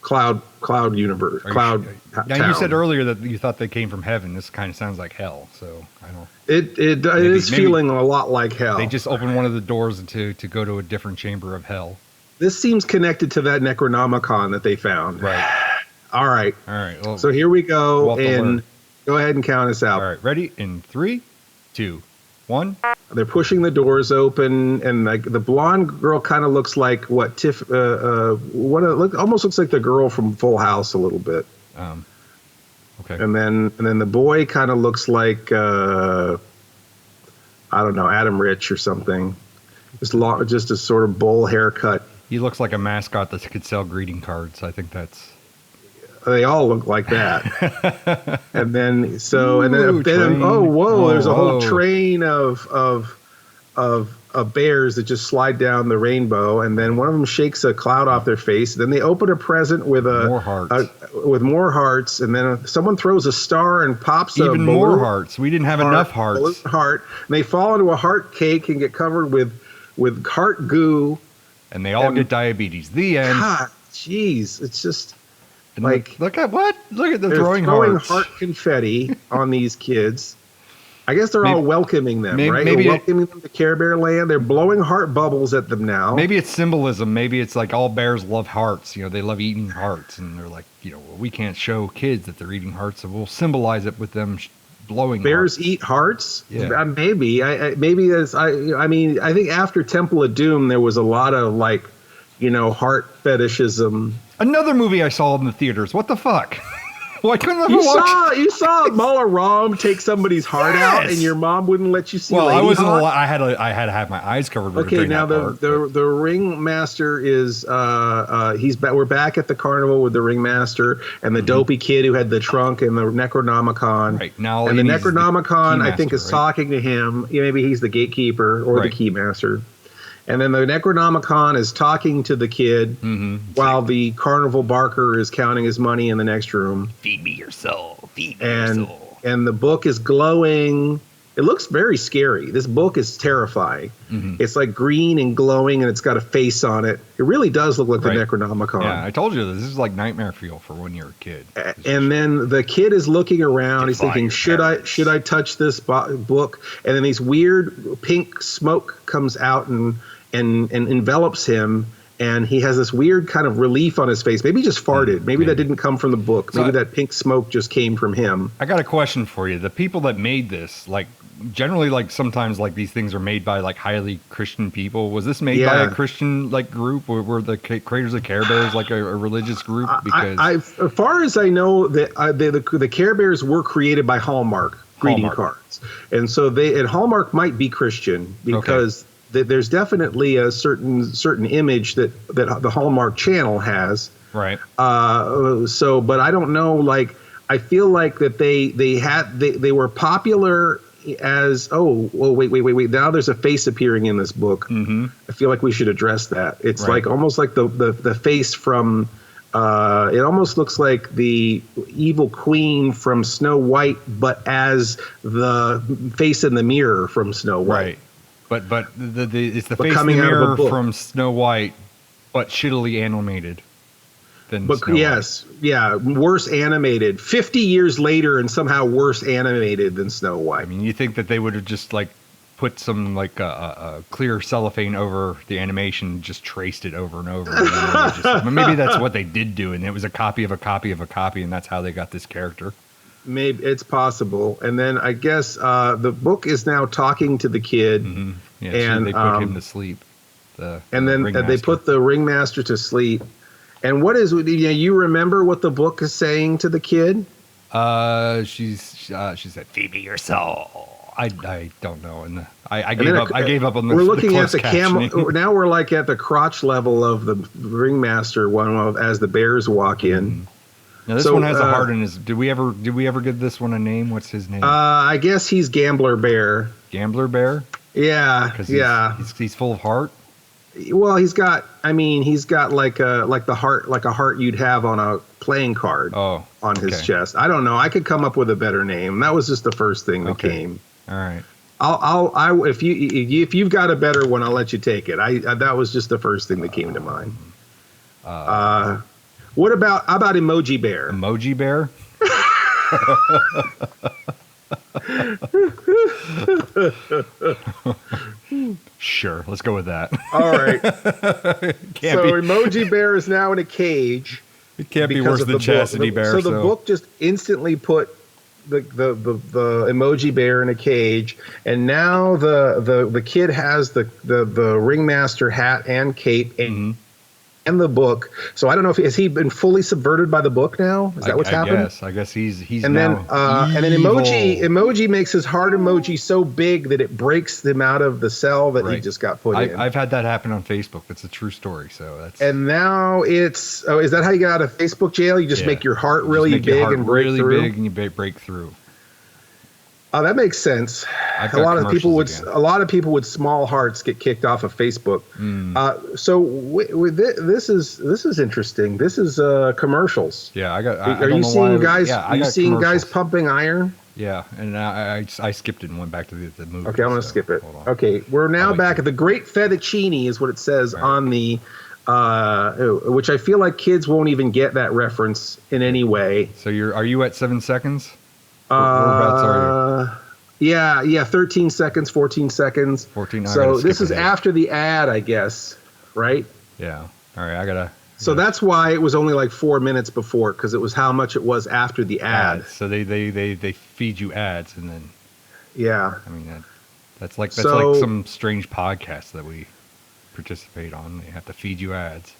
cloud universe. Now you said earlier that you thought they came from heaven. This kind of sounds like hell. So I don't. It is feeling a lot like hell. They just opened one of the doors to go to a different chamber of hell. This seems connected to that Necronomicon that they found. Right. All right. Well, so here we go, and go ahead and count us out. All right. Ready? In 3, 2, 1. They're pushing the doors open, and the blonde girl kind of looks like almost looks like the girl from Full House a little bit. Okay. And then the boy kind of looks like I don't know, Adam Rich or something. Just a sort of bowl haircut. He looks like a mascot that could sell greeting cards. I think that's. They all look like that. And then there's a whole train of bears that just slide down the rainbow, and then one of them shakes a cloud off their face. Then they open a present with more hearts, and then someone throws a star and pops even more hearts. We didn't have enough hearts. And they fall into a heart cake and get covered with heart goo, and they all get diabetes. The end. God, jeez, it's just. Like, look at the throwing heart confetti on these kids. I guess they're all welcoming them, right? They're welcoming them to Care Bear Land. They're blowing heart bubbles at them now. Maybe it's symbolism. Maybe it's like all bears love hearts. They love eating hearts, and they're like, we can't show kids that they're eating hearts, so we'll symbolize it with them blowing. Bears hearts. Eat hearts. Yeah. Maybe. I think after Temple of Doom there was a lot of heart fetishism. Another movie I saw in the theaters. What the fuck? Why couldn't I watch? You saw Mullah Ram take somebody's heart out, and your mom wouldn't let you see. Well, Ladyhawke? I wasn't. I had to have my eyes covered. Okay, now the ringmaster is we're back at the carnival with the ringmaster and the dopey kid who had the trunk and the Necronomicon. Right now, and the Necronomicon I think is talking to him. Maybe he's the gatekeeper or the keymaster. And then the Necronomicon is talking to the kid while the Carnival Barker is counting his money in the next room. Feed me your soul. Feed me your soul. And the book is glowing. It looks very scary. This book is terrifying. Mm-hmm. It's like green and glowing, and it's got a face on it. It really does look like the Necronomicon. Yeah, I told you this is like nightmare fuel for when you're a kid. And then the kid is looking around. He's thinking, should I touch this book? And then these weird pink smoke comes out and envelops him, and he has this weird kind of relief on his face. Maybe he just farted. Maybe that didn't come from the book. Maybe that pink smoke just came from him. I got a question for you. The people that made this, generally, sometimes these things are made by highly Christian people. Was this made by a Christian group? Or were the creators of Care Bears a religious group? Because as far as I know, the Care Bears were created by Hallmark greeting cards, and so Hallmark might be Christian because. There's definitely a certain image that the Hallmark channel has Right. But I don't know. Like, I feel like that they were popular as wait. Now there's a face appearing in this book. Mm-hmm. I feel like we should address that. It's Right. like almost like the face from. It almost looks like the evil queen from Snow White, but as the face in the mirror from Snow White. Right. But it's the face in coming the out of a mirror book. from Snow White, but shittily animated than But Snow White. yes, yeah, worse animated. 50 years later, and somehow worse animated than Snow White. I mean, you think that they would have just like put some like a clear cellophane over the animation, just traced it over and over. And then maybe that's what they did do, and it was a copy of a copy of a copy, and that's how they got this character. Maybe it's possible. And then I guess the book is now talking to the kid, Mm-hmm. Yeah, and so they put him to sleep. And then they put the ringmaster to sleep. And what is you remember what the book is saying to the kid? She said, "Feed me your soul." I don't know, and I gave up on the. We're looking at the captioning. Now we're like at the crotch level of the ringmaster one as the bears walk in. Now this one has a heart in his. Did we ever give this one a name? What's his name? I guess he's Gambler Bear. Gambler Bear. Yeah, He's full of heart. Well, he's got like a heart you'd have on a playing card. On his chest. I don't know. I could come up with a better name. That was just the first thing that came. All right. If you've got a better one, I'll let you take it. That was just the first thing that came to mind. How about Emoji Bear? Emoji Bear. Sure, let's go with that. All right. Emoji Bear is now in a cage. It can't be worse than Chastity Bear. So the book just instantly put the Emoji Bear in a cage, and now the kid has the ringmaster hat and cape and the book. So I don't know has he been fully subverted by the book now? Is that what's happened? I guess he's and now then and then emoji makes his heart emoji so big that it breaks him out of the cell that he just got put in. I've had that happen on Facebook. That's a true story. So that's and now it's is that how you get out of Facebook jail? You just make your heart really big and break through. Really big and you break through. Oh, that makes sense. A lot of people with small hearts get kicked off of Facebook. This is interesting. This is commercials. Yeah, I got. Are you seeing guys? Are you seeing guys pumping iron? Yeah, and I skipped it and went back to the movie. Okay, I'm going to skip it. Okay, we're now back at the Great Fettuccine is what it says on the, which I feel like kids won't even get that reference in any way. So are you at 7 seconds? Whereabouts are you? Yeah, 13 seconds, 14 seconds. 14. So this is after the ad, I guess, right? Yeah. All right, I gotta. So that's why it was only like 4 minutes before, because it was how much it was after the ad. So they feed you ads, and then. Yeah. I mean that's like some strange podcast that we participate on. They have to feed you ads.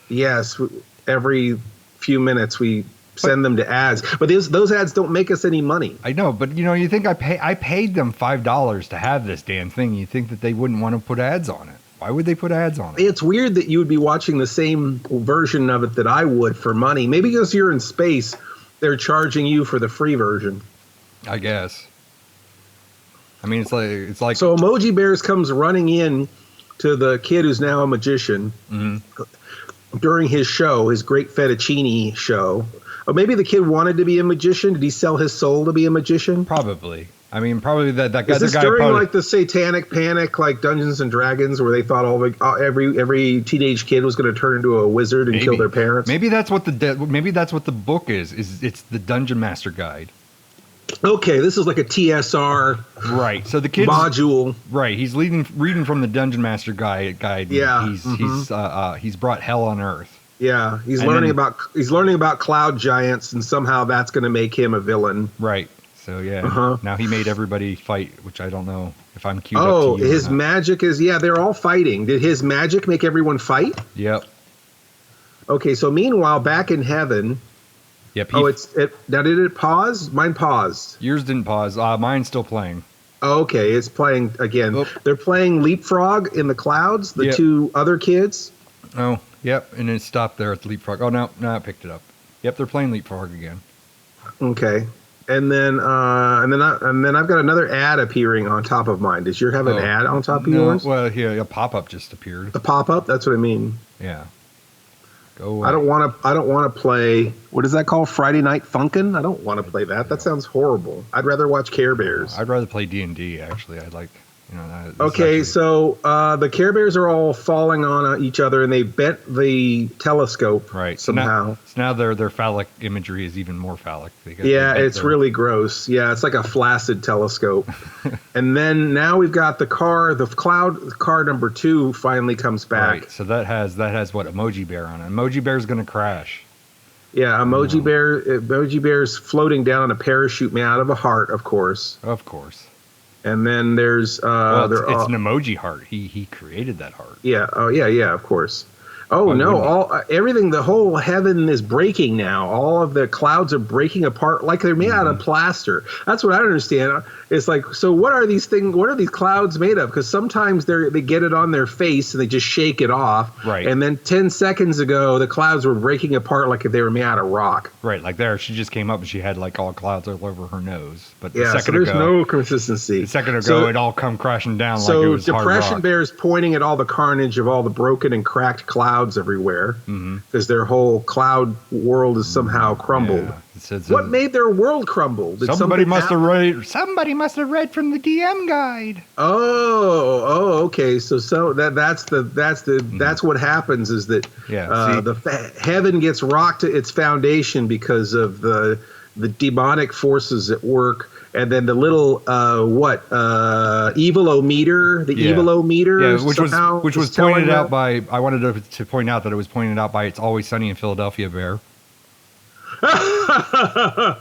Yes, every few minutes we send them to ads, but those ads don't make us any money. I know, but you think I paid them $5 to have this damn thing. You think that they wouldn't want to put ads on it? Why would they put ads on it? It's weird that you would be watching the same version of it that I would for money. Maybe because you're in space, they're charging you for the free version. I guess. I mean, it's like. So Emoji Bears comes running in to the kid who's now a magician during his show, his Great Fettuccine show. Or maybe the kid wanted to be a magician. Did he sell his soul to be a magician? Probably. I mean, probably that guy. Is this during like the Satanic Panic, like Dungeons and Dragons, where they thought every teenage kid was going to turn into a wizard and kill their parents? Maybe that's what the book is. It's the Dungeon Master Guide. Okay, this is like a TSR right. So the kid module. Right. He's reading from the Dungeon Master Guide. Yeah. He's brought hell on earth. Yeah, he's learning about cloud giants, and somehow that's going to make him a villain. Right. So yeah. Now he made everybody fight, which I don't know if I'm queued up to you. Oh, his magic is they're all fighting. Did his magic make everyone fight? Yep. Okay, so meanwhile, back in heaven. Yep. Now did it pause? Mine paused. Yours didn't pause. Mine's still playing. Okay, it's playing again. They're playing Leapfrog in the clouds. The two other kids. Oh, yep, and it stopped there at the Leapfrog. Oh, no, I picked it up. Yep, they're playing Leapfrog again. Okay. And then I've got another ad appearing on top of mine. Does yours have an ad on top of yours? Well, yeah, a pop-up just appeared. The pop-up? That's what I mean. Yeah. Go away. I don't want to play, what is that called? Friday Night Funkin'? I don't want to play that. That sounds horrible. I'd rather watch Care Bears. I'd rather play D&D, actually. I'd like, Okay, so the Care Bears are all falling on each other, and they bent the telescope somehow. So now their phallic imagery is even more phallic. It's really gross. Yeah, it's like a flaccid telescope. And then now we've got the cloud car number 2 finally comes back. Right, so that has what, Emoji Bear on it. Emoji Bear's going to crash. Yeah, Emoji Bear's floating down on a parachute made out of a heart, of course. Of course. And then there's it's an emoji heart. He created that heart. Yeah. Oh yeah. Of course. Oh no! Everything, the whole heaven is breaking now. All of the clouds are breaking apart like they're made out of plaster. That's what I don't understand. It's like, so what are these things? What are these clouds made of? Because sometimes they get it on their face and they just shake it off. Right. And then 10 seconds ago, the clouds were breaking apart like if they were made out of rock. Right. Like there, she just came up and she had like all clouds all over her nose. But so there's no consistency. A second ago, it all come crashing down like it was hard rock. So Depression Bear's pointing at all the carnage of all the broken and cracked clouds everywhere because their whole cloud world is somehow crumbled. Yeah. What made their world crumble? Somebody must have read from the DM guide. Okay. So that's what happens is that heaven gets rocked to its foundation because of the demonic forces at work. And then the little evilometer, evilometer, which was pointed out by. I wanted to point out that it was pointed out by It's Always Sunny in Philadelphia Bear. I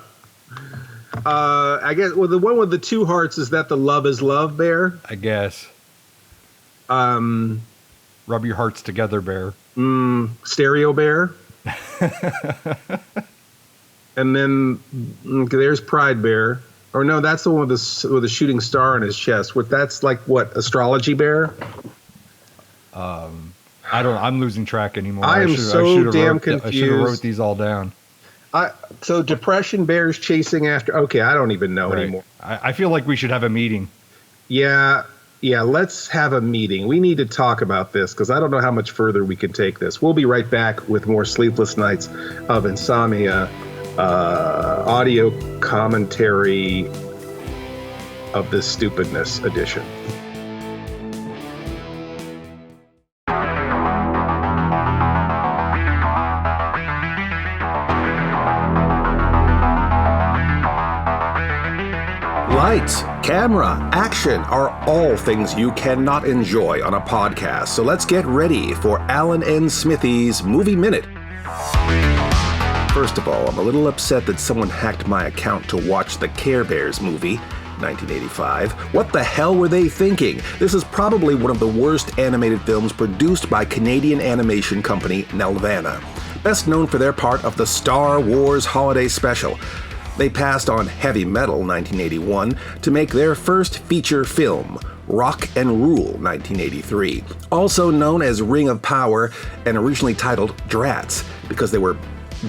guess. Well, the one with the 2 hearts, is that the Love is Love Bear? I guess. Rub your hearts together, Bear. Stereo Bear. And then there's Pride Bear. Or no, that's the one with a shooting star on his chest. That's like what, Astrology Bear? I'm losing track anymore. I am so damn confused. I should have wrote these all down. So Depression Bear's chasing after. Okay, I don't even know anymore. I feel like we should have a meeting. Yeah. Let's have a meeting. We need to talk about this because I don't know how much further we can take this. We'll be right back with more Sleepless Nights of Insomnia. Audio commentary of this stupidness edition. Lights, camera, action are all things you cannot enjoy on a podcast. So let's get ready for Alan N. Smithy's Movie Minute. First of all, I'm a little upset that someone hacked my account to watch the Care Bears movie, 1985. What the hell were they thinking? This is probably one of the worst animated films produced by Canadian animation company Nelvana, best known for their part of the Star Wars Holiday Special. They passed on Heavy Metal, 1981, to make their first feature film, Rock and Rule, 1983, also known as Ring of Power and originally titled Drats, because they were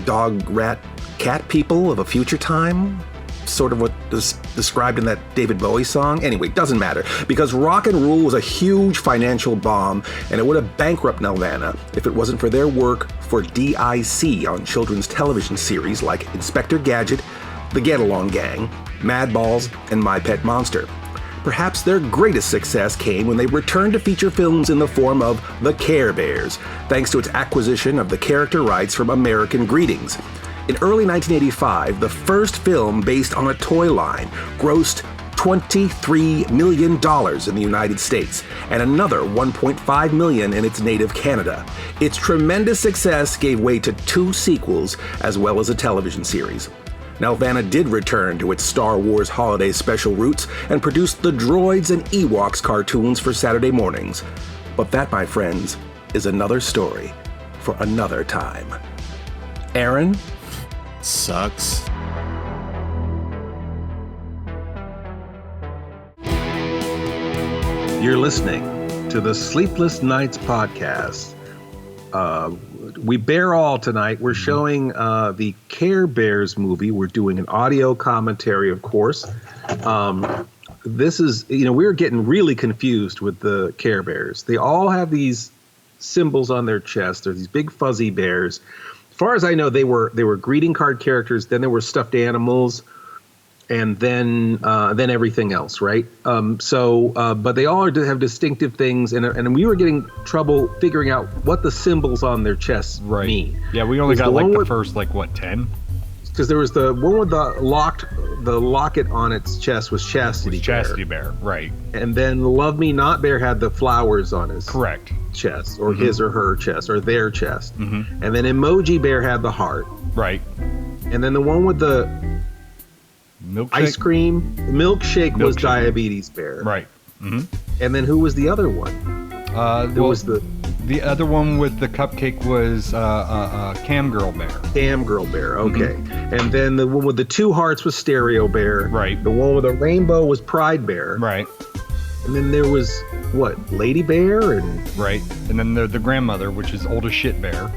dog, rat, cat people of a future time? Sort of what is described in that David Bowie song? Anyway, doesn't matter, because Rock and Rule was a huge financial bomb, and it would have bankrupted Nelvana if it wasn't for their work for DIC on children's television series like Inspector Gadget, The Get Along Gang, Mad Balls, and My Pet Monster. Perhaps their greatest success came when they returned to feature films in the form of The Care Bears, thanks to its acquisition of the character rights from American Greetings. In early 1985, the first film based on a toy line grossed $23 million in the United States, and another $1.5 million in its native Canada. Its tremendous success gave way to 2 sequels, as well as a television series. Nelvana did return to its Star Wars Holiday Special roots and produced the Droids and Ewoks cartoons for Saturday mornings. But that, my friends, is another story for another time. Aaron? Sucks. You're listening to the Sleepless Nights podcast. we bear all tonight. We're showing the Care Bears movie. We're doing an audio commentary, of course. This is, we were getting really confused with the Care Bears. They all have these symbols on their chest. They're these big fuzzy bears. As far as I know, they were greeting card characters. Then there were stuffed animals, and then everything else, right? But they all have distinctive things, and we were getting trouble figuring out what the symbols on their chests mean. Yeah, we only got the first 10. Because there was the one with the locket on its chest was Chastity Bear, right? And then Love Me Not Bear had the flowers on his chest, or his or her chest, or their chest. Mm-hmm. And then Emoji Bear had the heart, right? And then the one with the ice cream milkshake was Diabetes Bear, right? Mm-hmm. And then who was the other one? Was the other one with the cupcake was Cam Girl Bear. Cam Girl Bear, okay. Mm-hmm. And then the one with the two hearts was Stereo Bear. Right. The one with the rainbow was Pride Bear. Right. And then there was, Lady Bear? Right. And then the grandmother, which is Old as Shit Bear.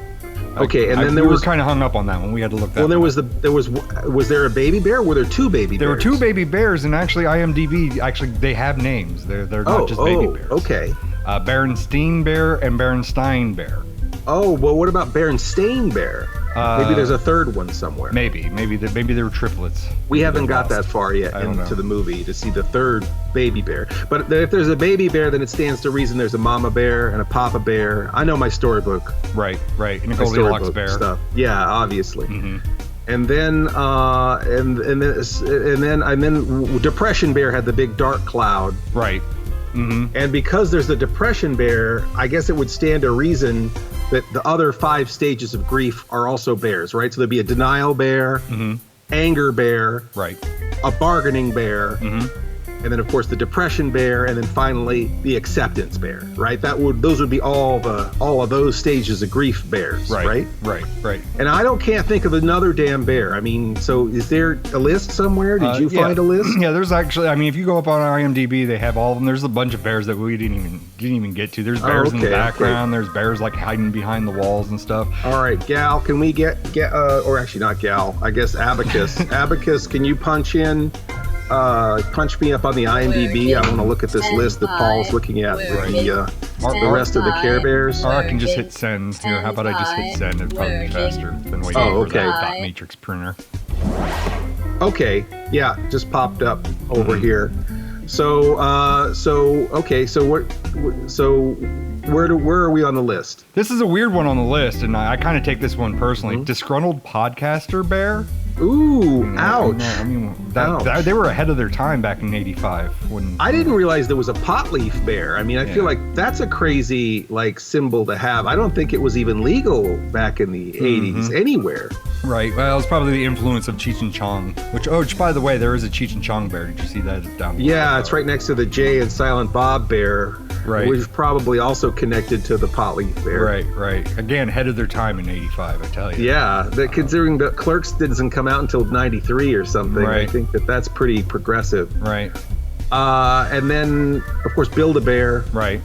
Okay, and then we were kind of hung up on that one. We had to look that. Well, was there a baby bear? Were there two baby bears? There were two baby bears, and actually IMDb they have names. They're not just baby bears. Okay. Berenstein Bear and Berenstein Bear. Oh, well, what about Berenstain Bear? Maybe there's a third one somewhere. Maybe they were triplets. We haven't got that far yet into the movie to see the third baby bear. But if there's a baby bear, then it stands to reason there's a mama bear and a papa bear. I know my storybook. Right. And a Goldilocks bear. Stuff. Yeah, obviously. Mm-hmm. And then Depression Bear had the big dark cloud. Right. Mm-hmm. And because there's the Depression Bear, I guess it would stand to reason that the other 5 stages of grief are also bears, right? So there'd be a denial bear, anger bear, right, a bargaining bear, and then of course the depression bear, and then finally the acceptance bear, right? Those would be all of those stages of grief bears, right? Right. And I can't think of another damn bear. I mean, so is there a list somewhere? Did you find a list? Yeah, there's actually. I mean, if you go up on IMDb, they have all of them. There's a bunch of bears that we didn't even get to. There's bears in the background. There's bears hiding behind the walls and stuff. All right, Gal, can we get or actually not Gal? I guess Abacus. Abacus, can you punch me up on the IMDb? I want to look at this list that Paul's looking at with the rest of the Care Bears. Or I can just hit send. Here, how about I just hit send? It'd probably be faster than waiting for the dot matrix printer. Okay, yeah, just popped up over here. So where are we on the list? This is a weird one on the list, and I kind of take this one personally. Disgruntled podcaster bear. Ooh, ouch. I mean, they were ahead of their time back in '85. I didn't realize there was a pot leaf bear. I mean, I feel like that's a crazy symbol to have. I don't think it was even legal back in the '80s anywhere. Right. Well, it's probably the influence of Cheech and Chong. Which, by the way, there is a Cheech and Chong bear. Did you see that down? Yeah, it's right next to the Jay and Silent Bob bear. Right. Which is probably also connected to the pot leaf bear. Right. Again, ahead of their time in '85, I tell you. Yeah, considering the Clerks didn't come out until '93 or something, I think that's pretty progressive. Right. And then, of course, Build-A-Bear. Right.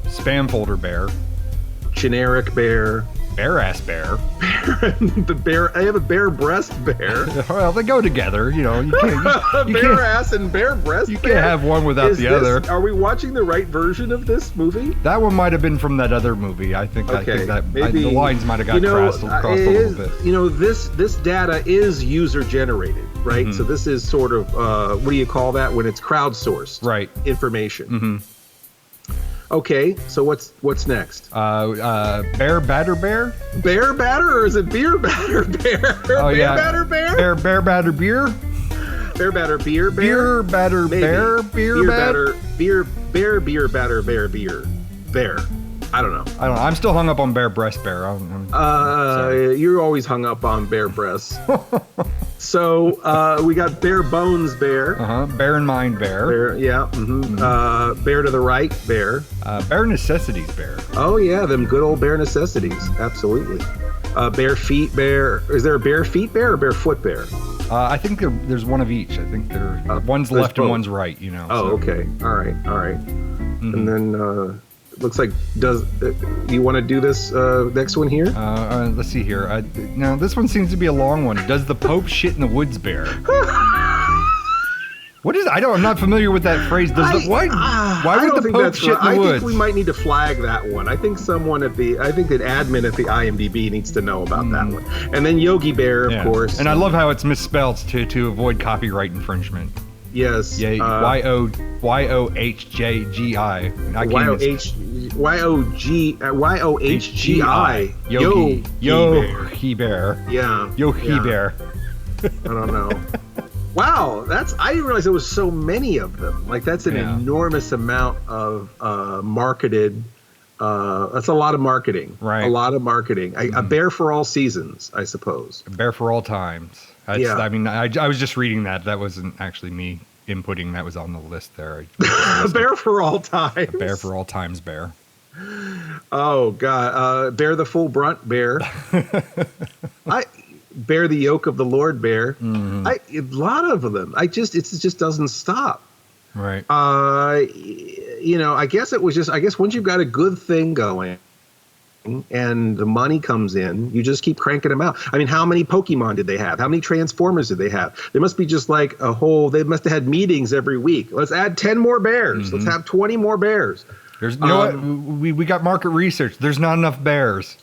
Spam folder bear. Generic bear. Bear-ass bear. The bear. I have a bare breast bear. Well, they go together. You can't. Bare ass and bare breast. You can't have one without the other. Are we watching the right version of this movie? That one might have been from that other movie. I think maybe the lines might have got crossed a little bit. This data is user generated, right? Mm-hmm. So this is sort of what do you call that when it's crowdsourced? Information. Mm-hmm. Okay, so what's next? Bear batter bear? Bear batter, or is it beer batter bear? Oh, bear batter bear? Bear batter beer? Bear batter beer bear? Beer batter maybe. Bear beer batter? Beer batter bear beer. Bear. I don't know. I'm still hung up on bare breast bear. You're always hung up on bare breasts. So we got bare bones bear. Bear in mind bear. Yeah. Mm-hmm. Bear to the right bear. Bare necessities bear. Oh yeah, them good old bare necessities. Absolutely. Bare feet bear. Is there a bare feet bear or bare foot bear? I think there's one of each. I think one's left and one's right. Oh, okay. All right. Mm-hmm. And then looks like you want to do this next one here? Let's see here. Now this one seems to be a long one. Does the Pope shit in the woods bear? What is? I'm not familiar with that phrase. Why would the Pope shit in the woods? I think we might need to flag that one. I think someone I think an admin at the IMDb needs to know about that one. And then Yogi Bear, of course. And I love how it's misspelled to avoid copyright infringement. Yes. Yeah. Y-O-H-J-G-I. Y-O-H-G-I. Yogi Bear. Yeah. Yogi Bear. I don't know. Wow, I didn't realize there was so many of them. Like, that's an enormous amount of marketed. That's a lot of marketing. Right. A lot of marketing. A bear for all seasons, I suppose. A bear for all times. I mean, I was just reading that. That wasn't actually me inputting. That was on the list there. A bear for all times. A bear for all times bear. Oh, God. Bear the full brunt bear. Bear the yoke of the Lord bear. Mm-hmm. A lot of them. It just doesn't stop. Right. I guess once you've got a good thing going and the money comes in, you just keep cranking them out. I mean, how many Pokemon did they have? How many Transformers did they have? There must be just like they must have had meetings every week. Let's add 10 more bears. Mm-hmm. Let's have 20 more bears. You know what? We got market research. There's not enough bears.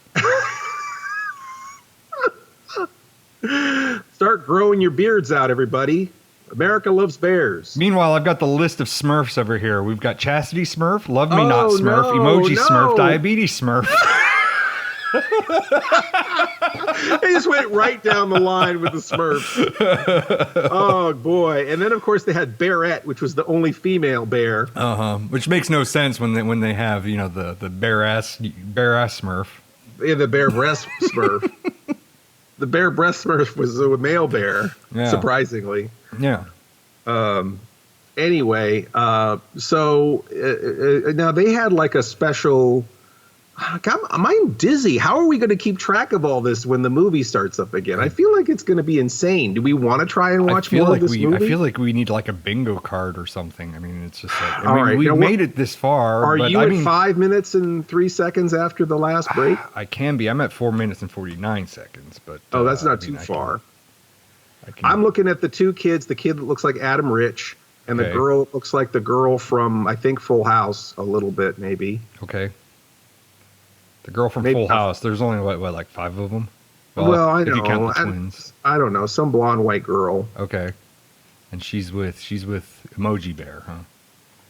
Start growing your beards out, everybody. America loves bears. Meanwhile, I've got the list of Smurfs over here. We've got Chastity Smurf, Love Me Not Smurf, Emoji Smurf, Diabetes Smurf. They just went right down the line with the Smurfs. Oh, boy. And then, of course, they had Bearette, which was the only female bear. Which makes no sense when they have, the bare ass Smurf. Yeah, the bare breast Smurf. The bare breast Smurf was a male bear, surprisingly. Yeah. Anyway, so now they had like a special. God, I'm dizzy. How are we going to keep track of all this when the movie starts up again? I feel like it's going to be insane. Do we want to try and watch more of this movie? I feel like we need like a bingo card or something. I mean, it's just like we made it this far. Are you at 5 minutes and 3 seconds after the last break? I can be. I'm at 4 minutes and 49 seconds, but that's not too far. I'm looking at the two kids. The kid that looks like Adam Rich, and the girl that looks like the girl from I think Full House a little bit maybe. Okay. The girl from Full House. There's only what like 5 of them. Well, I know. If you count the twins. I don't know. Some blonde white girl. Okay. And she's with Emoji Bear, huh?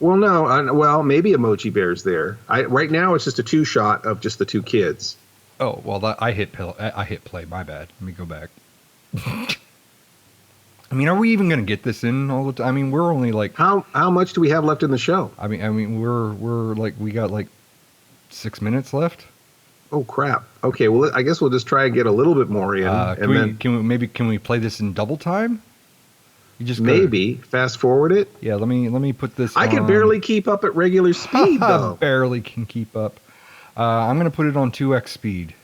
Well, no. Maybe Emoji Bear's there. Right now it's just a 2-shot of just the two kids. Oh well, I hit play. My bad. Let me go back. I mean, are we even going to get this in all the time? I mean, we're only like how much do we have left in the show? I mean, we're like we got like 6 minutes left. Oh crap! Okay, well, I guess we'll just try and get a little bit more in. Can we play this in double time? You just maybe fast forward it. Yeah, let me put this. I can barely keep up at regular speed though. Barely can keep up. I'm gonna put it on 2x speed.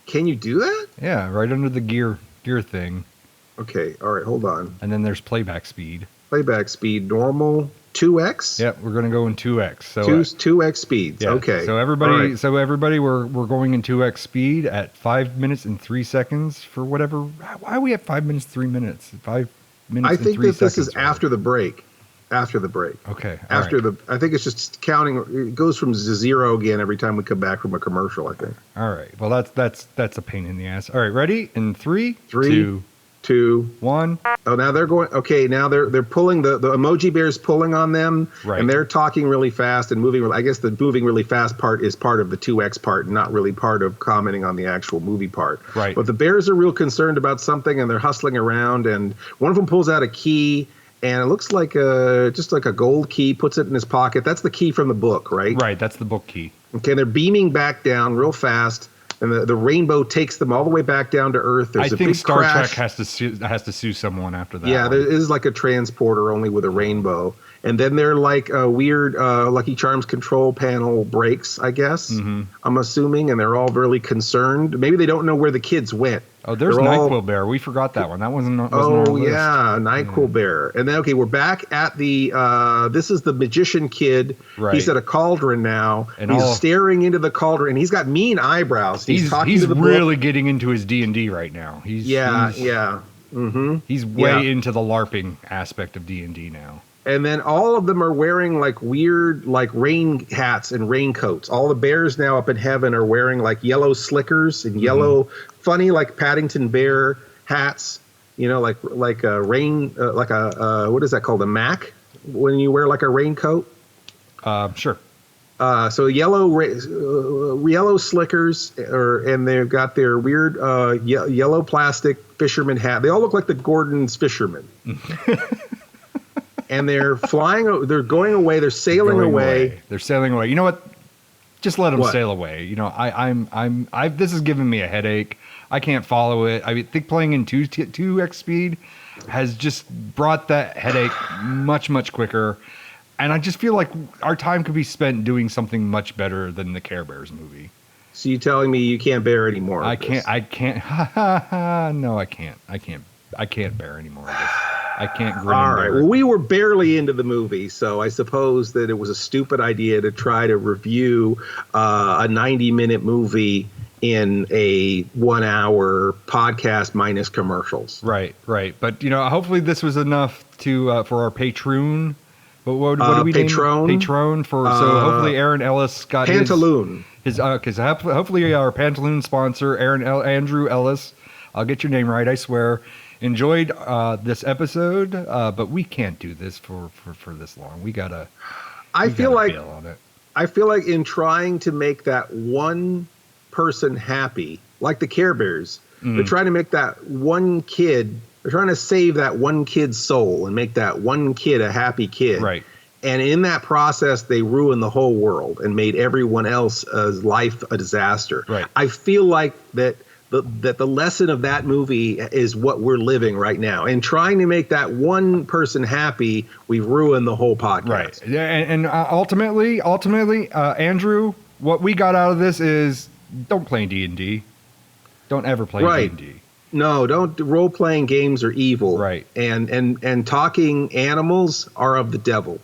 Can you do that? Yeah, right under the gear thing. Okay, all right, hold on. And then there's playback speed. Playback speed normal 2x. Yep, we're gonna go in 2x. So 2x speeds. Yeah, okay. So everybody, we're going in 2x speed at 5 minutes and 3 seconds for whatever. Why are we at 5 minutes 3 minutes? 5 minutes. I think that this is right? after the break. After the break. Okay. I think it's just counting. It goes from 0 again every time we come back from a commercial. I think. All right. Well, that's a pain in the ass. All right. Ready? In 3, 2, 1. Oh, now they're going. Okay, now they're pulling the Emoji Bear's pulling on them, right? And they're talking really fast and moving. I guess the moving really fast part is part of the 2x part, and not really part of commenting on the actual movie part. Right. But the bears are real concerned about something, and they're hustling around. And one of them pulls out a key, and it looks like just like a gold key. Puts it in his pocket. That's the key from the book, right? Right. That's the book key. Okay, they're beaming back down real fast. And the rainbow takes them all the way back down to Earth. There's I think big Star crash. Trek has to sue someone after that. Yeah, one. there is like a transporter only with a rainbow. and then their like weird Lucky Charms control panel breaks, I guess. I'm assuming, and they're all really concerned. Maybe they don't know where the kids went. Oh, there's NyQuil Bear. We forgot that one. That wasn't on our list. Yeah, NyQuil Bear. And then, okay, we're back at the, this is the magician kid. Right. He's at a cauldron now. And he's staring into the cauldron, and he's got mean eyebrows. He's talking to the really book. Getting into his D&D right now. He's way into the LARPing aspect of D&D now. And then all of them are wearing like weird like rain hats and raincoats. All the bears now up in heaven are wearing like yellow slickers and yellow, funny like Paddington Bear hats. You know, like a rain, like a what is that called? A mac when you wear like a raincoat. Sure. So yellow slickers, and they've got their weird yellow plastic fisherman hat. They all look like the Gordon's fishermen. And they're flying. They're going away. They're sailing away. They're sailing away. You know what? Just let them sail away. You know, this has given me a headache. I can't follow it. I think playing in 2x speed has just brought that headache much quicker. And I just feel like our time could be spent doing something much better than the Care Bears movie. So you telling me you can't bear any more? I can't. No, I can't. I can't bear any more of this. I can't grin. All right. Well, we were barely into the movie, so I suppose that it was a stupid idea to try to review a 90-minute movie in a 1-hour podcast minus commercials. Right. But, you know, hopefully this was enough to for our Patreon. What do we Patron? name? Patron for so hopefully Aaron Ellis got Pantaloon. His because hopefully our Pantaloon sponsor Andrew Ellis. I'll get your name right, I swear. Enjoyed this episode, but we can't do this for this long. I feel like in trying to make that one person happy, like the Care Bears, they're trying to make that one kid. They're trying to save that one kid's soul and make that one kid a happy kid. Right. And in that process, they ruined the whole world and made everyone else's life a disaster. Right. I feel like that the lesson of that movie is what we're living right now. And trying to make that one person happy, we've ruined the whole podcast. Right. Yeah, and ultimately, Andrew, what we got out of this is don't play D&D. Don't ever play D&D. No, don't. Role-playing games are evil. Right. And talking animals are of the devil.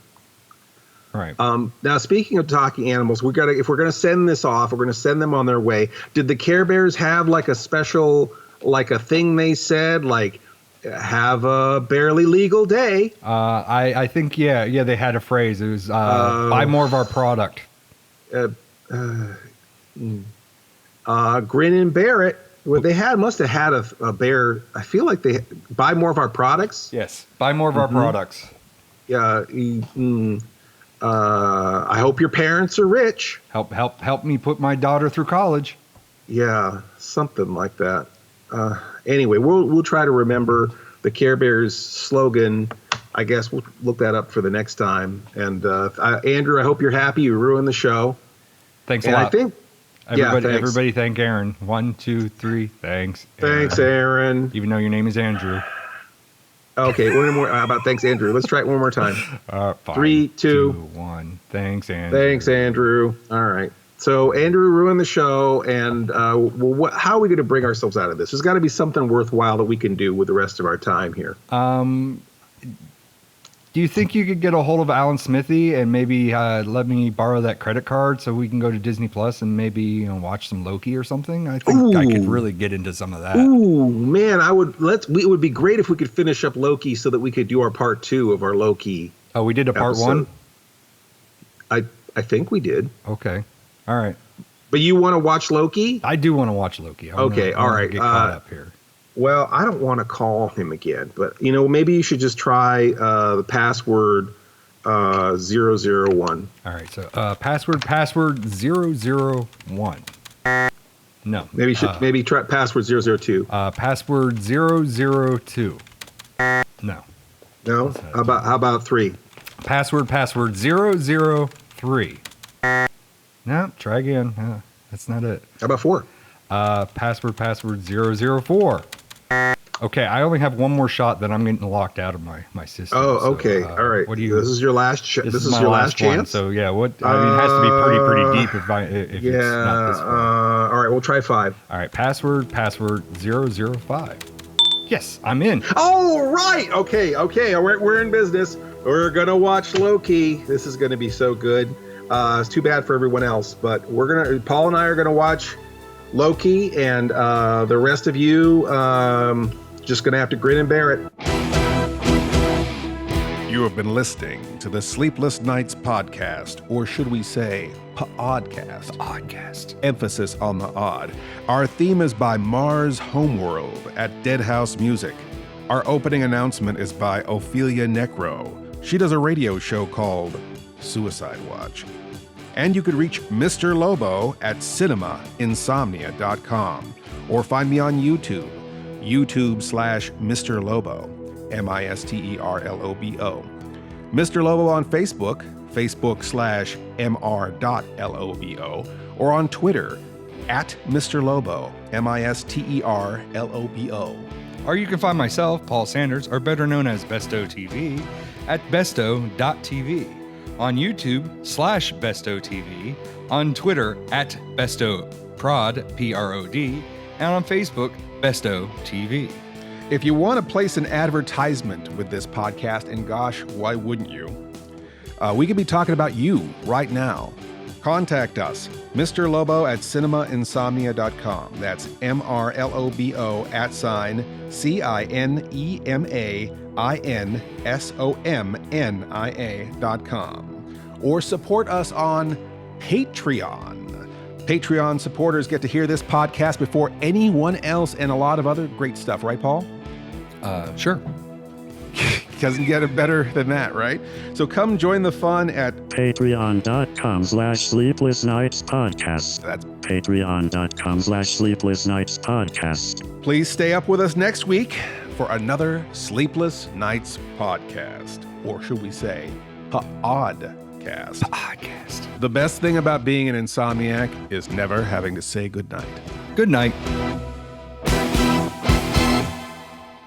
Right. Now, speaking of talking animals, if we're gonna send this off, we're gonna send them on their way. Did the Care Bears have like a special, like a thing they said, like have a barely legal day? I think they had a phrase. It was buy more of our product. Grin and bear it. Well, they must have had a bear. I feel like they buy more of our products. Yes, buy more of our products. Yeah. I hope your parents are rich. Help me put my daughter through college. Yeah, something like that. Anyway, we'll try to remember the Care Bears slogan. I guess we'll look that up for the next time. And Andrew, I hope you're happy. You ruined the show. Thanks a lot. I think everybody thank Aaron. 1, 2, 3. Thanks. Thanks, Aaron. Even though your name is Andrew. Okay, one more. How about thanks, Andrew? Let's try it one more time. 3, 2, 1. Thanks, Andrew. Thanks, Andrew. All right. So Andrew ruined the show, and how are we going to bring ourselves out of this? There's got to be something worthwhile that we can do with the rest of our time here. Do you think you could get a hold of Alan Smithy and maybe let me borrow that credit card so we can go to Disney Plus and maybe watch some Loki or something? I think I could really get into some of that. Ooh, man, it would be great if we could finish up Loki so that we could do our part 2 of our Loki. Oh, we did a part 1? I think we did. Okay. All right. But you want to watch Loki? I do want to watch Loki. All right. Get caught up here. Well, I don't want to call him again, but maybe you should just try the password 001. All right, so password 001. No. Maybe try password 002. Password 002. No. No. How about 3? Password 003. No, try again. That's not it. How about 4? Password 004. Okay, I only have one more shot, then I'm getting locked out of my system. Oh, okay. So, All right. What do you? This is your last. This this is my your last last chance. One, so yeah, what? I mean, it has to be pretty deep if it's not this far. All right. We'll try 5. All right. Password 005. Yes, I'm in. Oh, right. Okay. We're in business. We're gonna watch Loki. This is gonna be so good. It's too bad for everyone else, but Paul and I are gonna watch Loki, and the rest of you just gonna have to grin and bear it. You have been listening to the Sleepless Nights podcast, or should we say pODDcast. Oddcast. Emphasis on the odd. Our theme is by Mars Homeworld at Deadhouse Music. Our opening announcement is by Ophelia Necro. She does a radio show called Suicide Watch. And you could reach Mr. Lobo at cinemainsomnia.com, or find me on YouTube, YouTube/Mr. Lobo, MISTERLOBO. Mr. Lobo on Facebook, Facebook/MR.LOBO, or on Twitter, at Mr. Lobo, MISTERLOBO. Or you can find myself, Paul Sanders, or better known as Bestow TV, at Bestow.tv, on YouTube /Bestow TV, on Twitter at Bestow Prod, PROD, and on Facebook, Bestow TV. If you want to place an advertisement with this podcast, and gosh, why wouldn't you? We could be talking about you right now. Contact us, Mr. Lobo at cinemainsomnia.com. That's MRLOBO @CINEMAINSOMNIA.com. Or support us on Patreon. Patreon supporters get to hear this podcast before anyone else, and a lot of other great stuff, right, Paul? Sure. Doesn't get it better than that, right? So come join the fun at patreon.com/Sleepless Nights Podcast. That's patreon.com/Sleepless Nights Podcast. Please stay up with us next week for another Sleepless Nights podcast. Or should we say, pODDcast. Oddcast. The best thing about being an insomniac is never having to say goodnight. Good night.